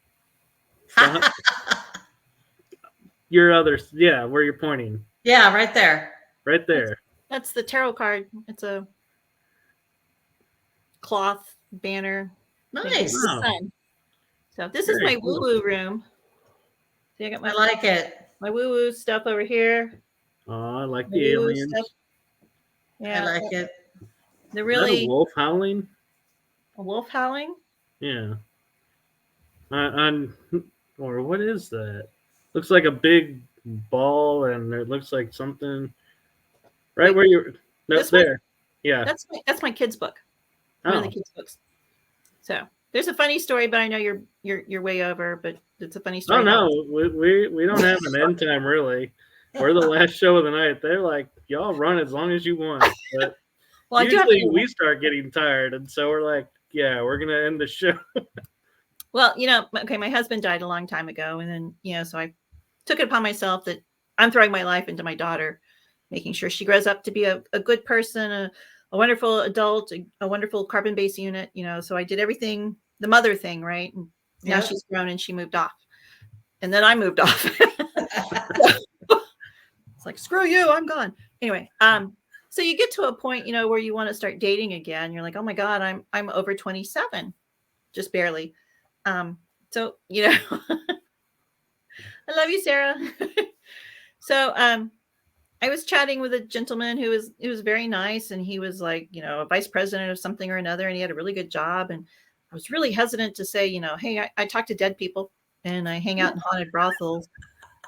your other, where you're pointing. Yeah, right there. Right there. That's the tarot card. It's a cloth banner. Nice. Wow. So this is my woo-woo room. See, I got I like it. My woo-woo stuff over here. Oh, I like the aliens. Stuff. Yeah, I like it. They're really. Is that a wolf howling? A wolf howling? Yeah. Or what is that? Looks like a big ball, and it looks like something. Right where you're. No, there. One? Yeah. That's my kids' book. One of the kids' books. So there's a funny story, but I know you're way over. But it's a funny story. Oh no, we don't have an end time really. We're the last show of the night. They're like, y'all run as long as you want. But well, usually we start getting tired, and so we're like, yeah, we're gonna end the show. Well, my husband died a long time ago, and then so I took it upon myself that I'm throwing my life into my daughter, making sure she grows up to be a good person, a wonderful adult, a wonderful carbon-based unit. So I did everything the mother thing, right? And now Yep. she's grown and she moved off. And then I moved off. It's like, screw you, I'm gone. Anyway, so you get to a point, you know, where you want to start dating again. You're like, oh my God, I'm over 27, just barely. So, you know, I love you, Sarah. So I was chatting with a gentleman who was very nice, and he was like, you know, a vice president of something or another, and he had a really good job. And I was really hesitant to say, you know, hey, I talk to dead people and I hang out in haunted brothels.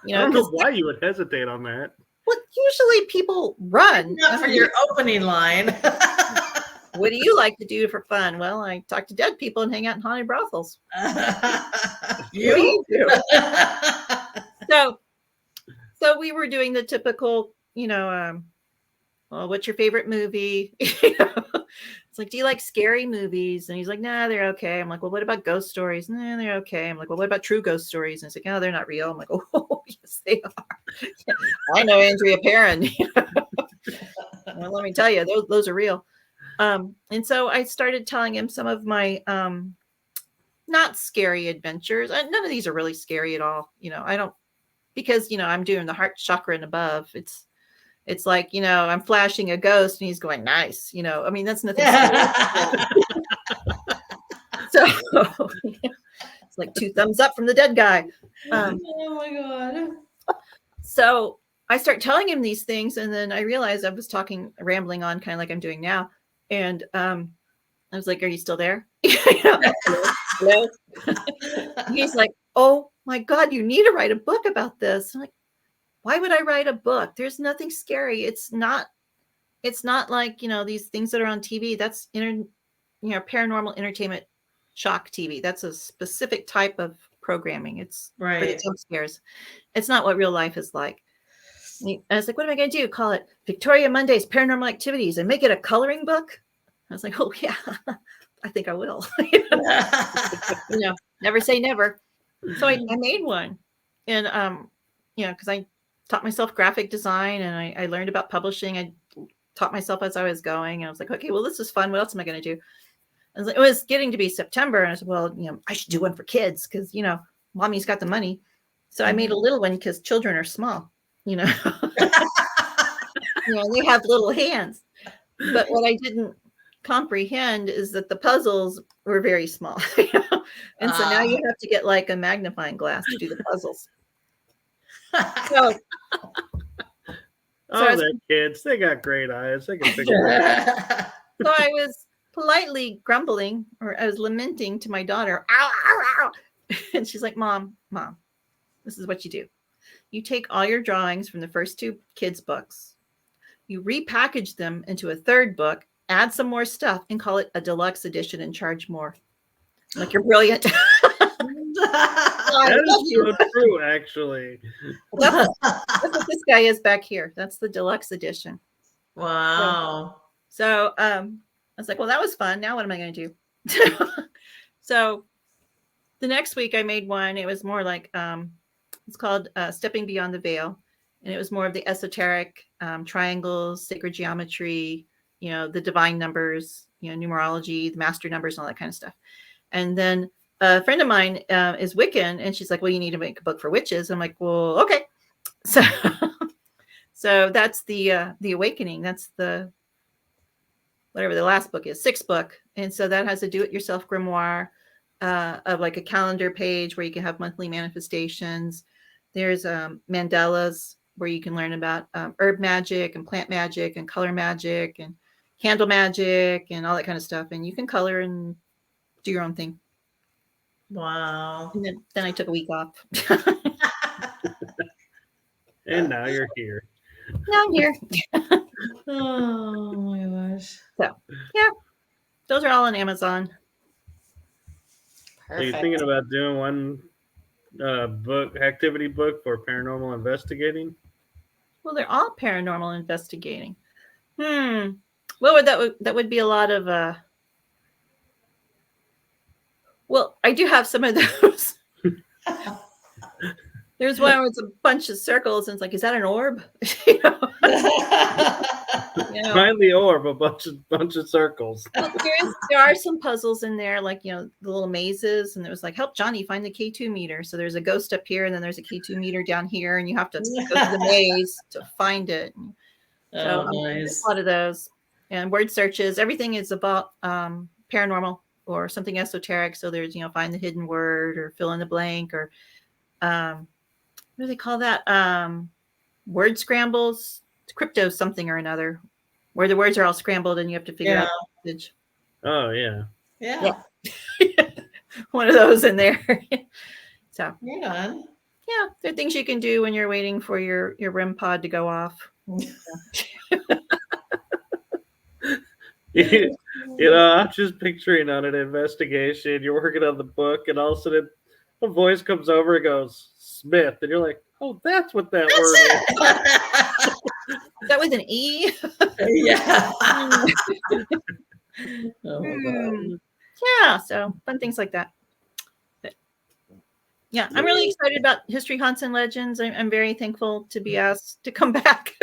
You know, I don't know why you would hesitate on that. well, usually people run. Not for your opening line. What do you like to do for fun? Well, I talk to dead people and hang out in haunted brothels. You? So we were doing the typical, you know, well, what's your favorite movie? You know, it's like, do you like scary movies? And he's like, nah, they're okay. I'm like, well, what about ghost stories? Nah, they're okay. I'm like, well, what about true ghost stories? And he's like, no, they're not real. I'm like, oh, yes, they are. I know Andrea Perrin. Well, let me tell you, those are real. And so I started telling him some of my not scary adventures. None of these are really scary at all. You know, I don't, because, you know, I'm doing the heart chakra and above. It's like, you know, I'm flashing a ghost and he's going, nice. You know, I mean, that's nothing scary. So it's like 2 thumbs up from the dead guy. Oh my God. So I start telling him these things, and then I realized I was rambling on kind of like I'm doing now. And I was like, are you still there? Hello? He's like, oh my God, you need to write a book about this. I'm like, why would I write a book? There's nothing scary. It's not like, you know, these things that are on TV. That's paranormal entertainment shock TV. That's a specific type of programming. It's for the jump scares. It's not what real life is like. I was like, what am I going to do? Call it Victoria Mundae's Paranormal Activities and make it a coloring book? I was like, oh yeah, I think I will. You know, never say never. So I made one, and you know, because I taught myself graphic design and I learned about publishing. I taught myself as I was going, and I was like, okay, well, this is fun. What else am I going to do? It was getting to be September, and I said, well, you know, I should do one for kids because, you know, mommy's got the money. So I made a little one because children are small, you know. You know, they have little hands. But what I didn't comprehend is that the puzzles were very small. You know? And so now you have to get like a magnifying glass to do the puzzles. So the kids, they got great eyes. They can figure it out. So I was politely grumbling, or I was lamenting to my daughter, ow, ow, ow. And she's like, Mom, this is what you do. You take all your drawings from the first 2 kids' books, you repackage them into a 3rd book, add some more stuff, and call it a deluxe edition and charge more. I'm like, you're brilliant. That is so true, actually. That's what this guy is back here. That's the deluxe edition. Wow. So I was like, well, that was fun. Now what am I going to do? So the next week I made one. It was more like, it's called Stepping Beyond the Veil. And it was more of the esoteric triangles, sacred geometry, you know, the divine numbers, you know, numerology, the master numbers, and all that kind of stuff. And then a friend of mine is Wiccan, and she's like, well, you need to make a book for witches. I'm like, well, okay. So that's the Awakening. That's the, whatever the last book is, 6th book. And so that has a do-it-yourself grimoire of like a calendar page where you can have monthly manifestations. There's mandalas where you can learn about herb magic and plant magic and color magic and candle magic and all that kind of stuff. And you can color and do your own thing. Wow. And then I took a week off. And now you're here. Now I'm here. Oh my gosh. So yeah, those are all on Amazon. Are you thinking about doing one activity book for paranormal investigating? Well, they're all paranormal investigating. What would that would be a lot of well, I do have some of those. There's one where it's a bunch of circles and it's like, is that an orb? You know? Find the orb, a bunch of circles. Well, there are some puzzles in there, like, the little mazes, and it was like, help Johnny find the K2 meter. So there's a ghost up here, and then there's a K2 meter down here, and you have to go through the maze to find it. So nice. A lot of those. And word searches, everything is about paranormal or something esoteric. So there's, find the hidden word or fill in the blank, or what do they call that? Word scrambles, crypto something or another, where the words are all scrambled and you have to figure out the message. Oh yeah. One of those in there. So right on. Yeah, there are things you can do when you're waiting for your REM pod to go off. I'm just picturing on an investigation, you're working on the book, and all of a sudden a voice comes over and goes, Smith, and you're like, oh, that's what that word is. That was an E. Yeah. Oh my God. Yeah, so fun things like that. But, yeah, I'm really excited about History Haunts and Legends. I'm very thankful to be asked to come back.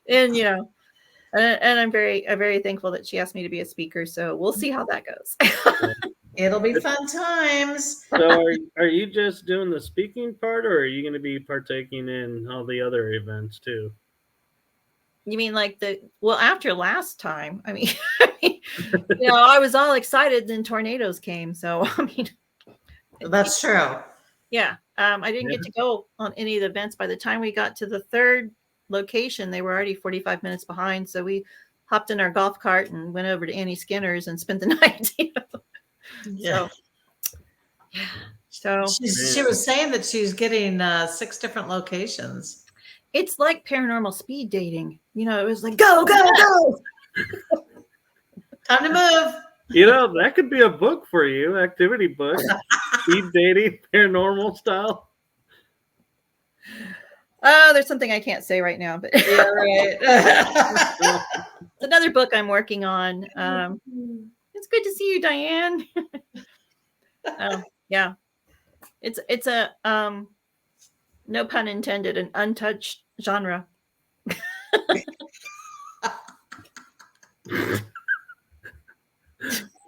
and I'm very thankful that she asked me to be a speaker. So we'll see how that goes. It'll be fun times. So are you just doing the speaking part, or are you going to be partaking in all the other events too? You mean like after last time? I mean, I was all excited, then tornadoes came. So I mean, that's true. Yeah, I didn't get to go on any of the events. By the time we got to the third location, they were already 45 minutes behind. So we hopped in our golf cart and went over to Annie Skinner's and spent the night. Yeah. So she was saying that she's getting 6 different locations. It's like paranormal speed dating. It was like, go, go, go. Time to move. That could be a book for you, activity book. Speed dating, paranormal style. Oh, there's something I can't say right now, but yeah, right. It's another book I'm working on. It's good to see you, Diane. Yeah. It's a no pun intended, an untouched genre.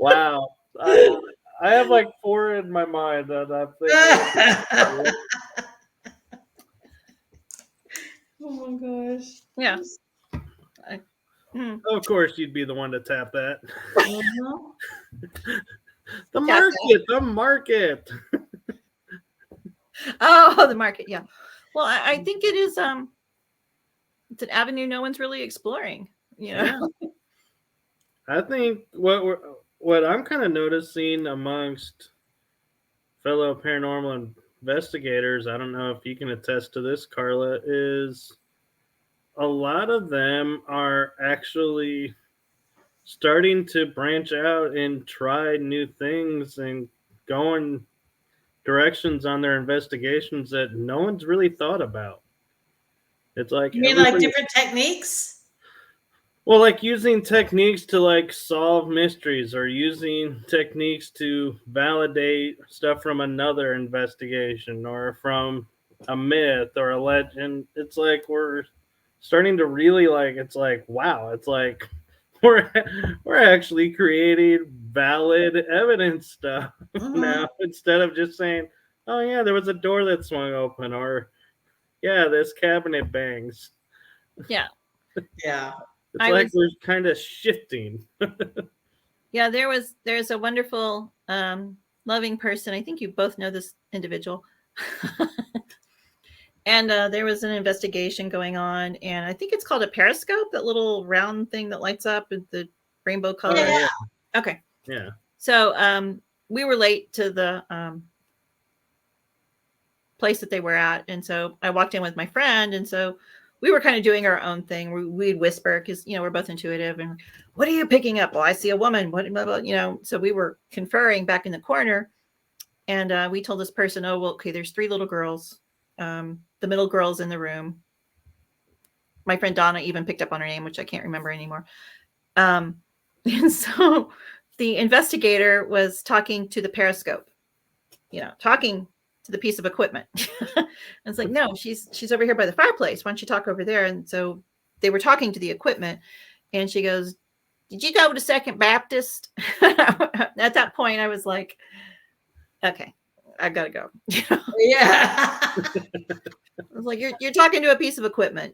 Wow. I have like 4 in my mind that I'm thinking. Oh my gosh. Yeah. Of course, you'd be the one to tap that. Uh-huh. The market. Oh, the market. Yeah. Well, I think it is. It's an avenue no one's really exploring. Yeah. I think what I'm kind of noticing amongst fellow paranormal investigators, I don't know if you can attest to this, Carla, is a lot of them are actually starting to branch out and try new things and go in directions on their investigations that no one's really thought about. It's like, you mean like different techniques? Well, like using techniques to like solve mysteries, or using techniques to validate stuff from another investigation or from a myth or a legend. It's like we're starting to really it's like, wow, it's like we're actually creating valid evidence stuff now, instead of just saying, oh yeah, there was a door that swung open, or yeah, this cabinet bangs. Yeah. Yeah. It's we're kind of shifting. Yeah, there's a wonderful, loving person. I think you both know this individual. And there was an investigation going on, and I think it's called a periscope, that little round thing that lights up with the rainbow color. Yeah. Okay. Yeah. So we were late to the place that they were at, and so I walked in with my friend, and so we were kind of doing our own thing. We'd whisper because we're both intuitive. And what are you picking up? Well, I see a woman. What So we were conferring back in the corner, and we told this person, oh well, okay, there's 3 little girls. The middle girl's in the room. My friend Donna even picked up on her name, which I can't remember anymore. And so the investigator was talking to the periscope, talking to the piece of equipment. And it's like, no, she's over here by the fireplace. Why don't you talk over there? And so they were talking to the equipment, and she goes, did you go to Second Baptist? At that point, I was like, okay, I gotta go. Yeah. I was like, you're talking to a piece of equipment,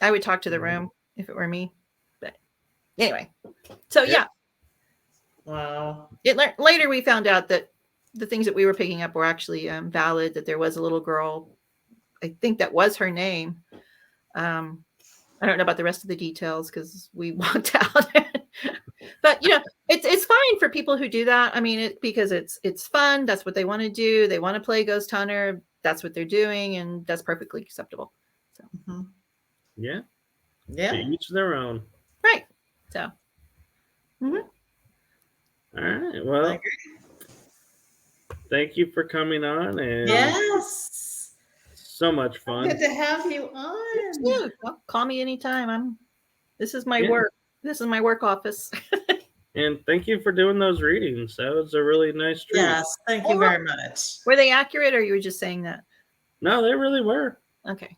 I would talk to the room if it were me. But anyway, so yeah. Wow. Later we found out that the things that we were picking up were actually valid, that there was a little girl, I think that was her name. I don't know about the rest of the details because we walked out. But it's fine for people who do that. I mean, because it's fun. That's what they want to do. They want to play ghost hunter. That's what they're doing, and that's perfectly acceptable. So Yeah. Yeah. To each their own. right. So. All right. Well, thank you for coming on, and Yes. so much fun. Good to have you on. Yeah, well, call me anytime. This is my work. This is my work office. And thank you for doing those readings. That was a really nice treat. Yes, thank you very much. Were they accurate, or you were just saying that? No, they really were. Okay.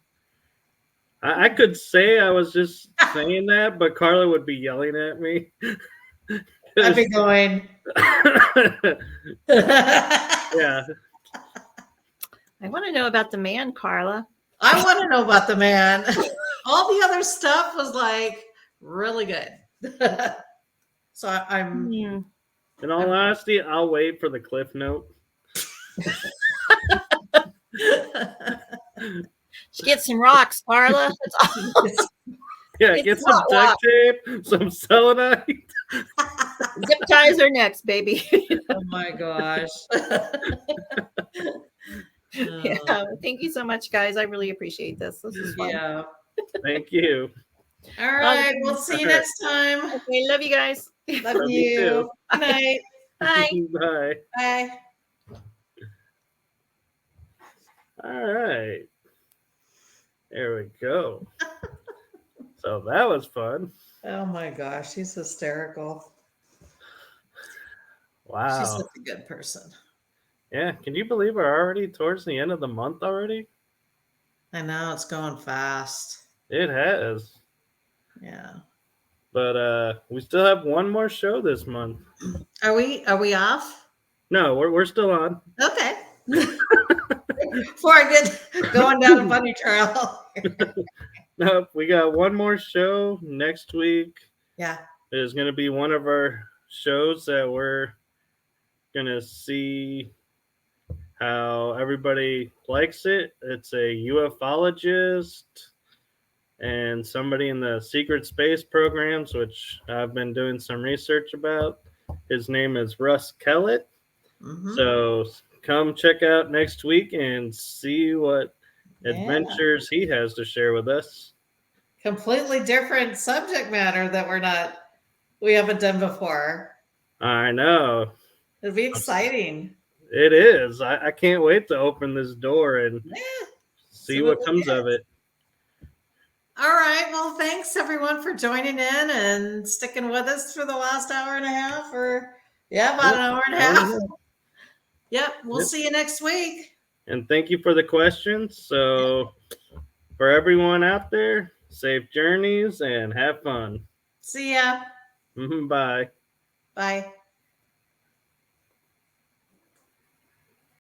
I could say I was just saying that, but Carla would be yelling at me. I'd be going. Yeah. I want to know about the man, Carla. I want to know about the man. All the other stuff was like really good. So I'm. In all honesty, I'll wait for the cliff note. Get some rocks, Carla. Yeah, get some duct tape, some selenite. Zip ties are next, baby. Oh my gosh. Yeah, thank you so much, guys. I really appreciate this. This is fun. Yeah. Thank you. All right. We'll see you next time. Okay, love you guys. Love you. Good night. Bye. Bye. Bye. All right. There we go. So that was fun. Oh my gosh, she's hysterical. Wow. She's such a good person. Yeah. Can you believe we're already towards the end of the month already? I know, it's going fast. It has. Yeah. But we still have one more show this month. Are we off? No, we're still on. Okay. Before I get going down a bunny trail. Nope, we got one more show next week. Yeah. There's going to be one of our shows that we're going to see how everybody likes it. It's a ufologist and somebody in the secret space programs, which I've been doing some research about. His name is Russ Kellett. Mm-hmm. So come check out next week and see what adventures he has to share with us. Completely different subject matter that we haven't done before. I know. It'll be exciting. It is. I can't wait to open this door and see what comes of it. All right. Well, thanks everyone for joining in and sticking with us for the last hour and a half, or about an hour and a half. Yep. We'll see you next week. And thank you for the questions. So for everyone out there, safe journeys and have fun. See ya. Bye. Bye.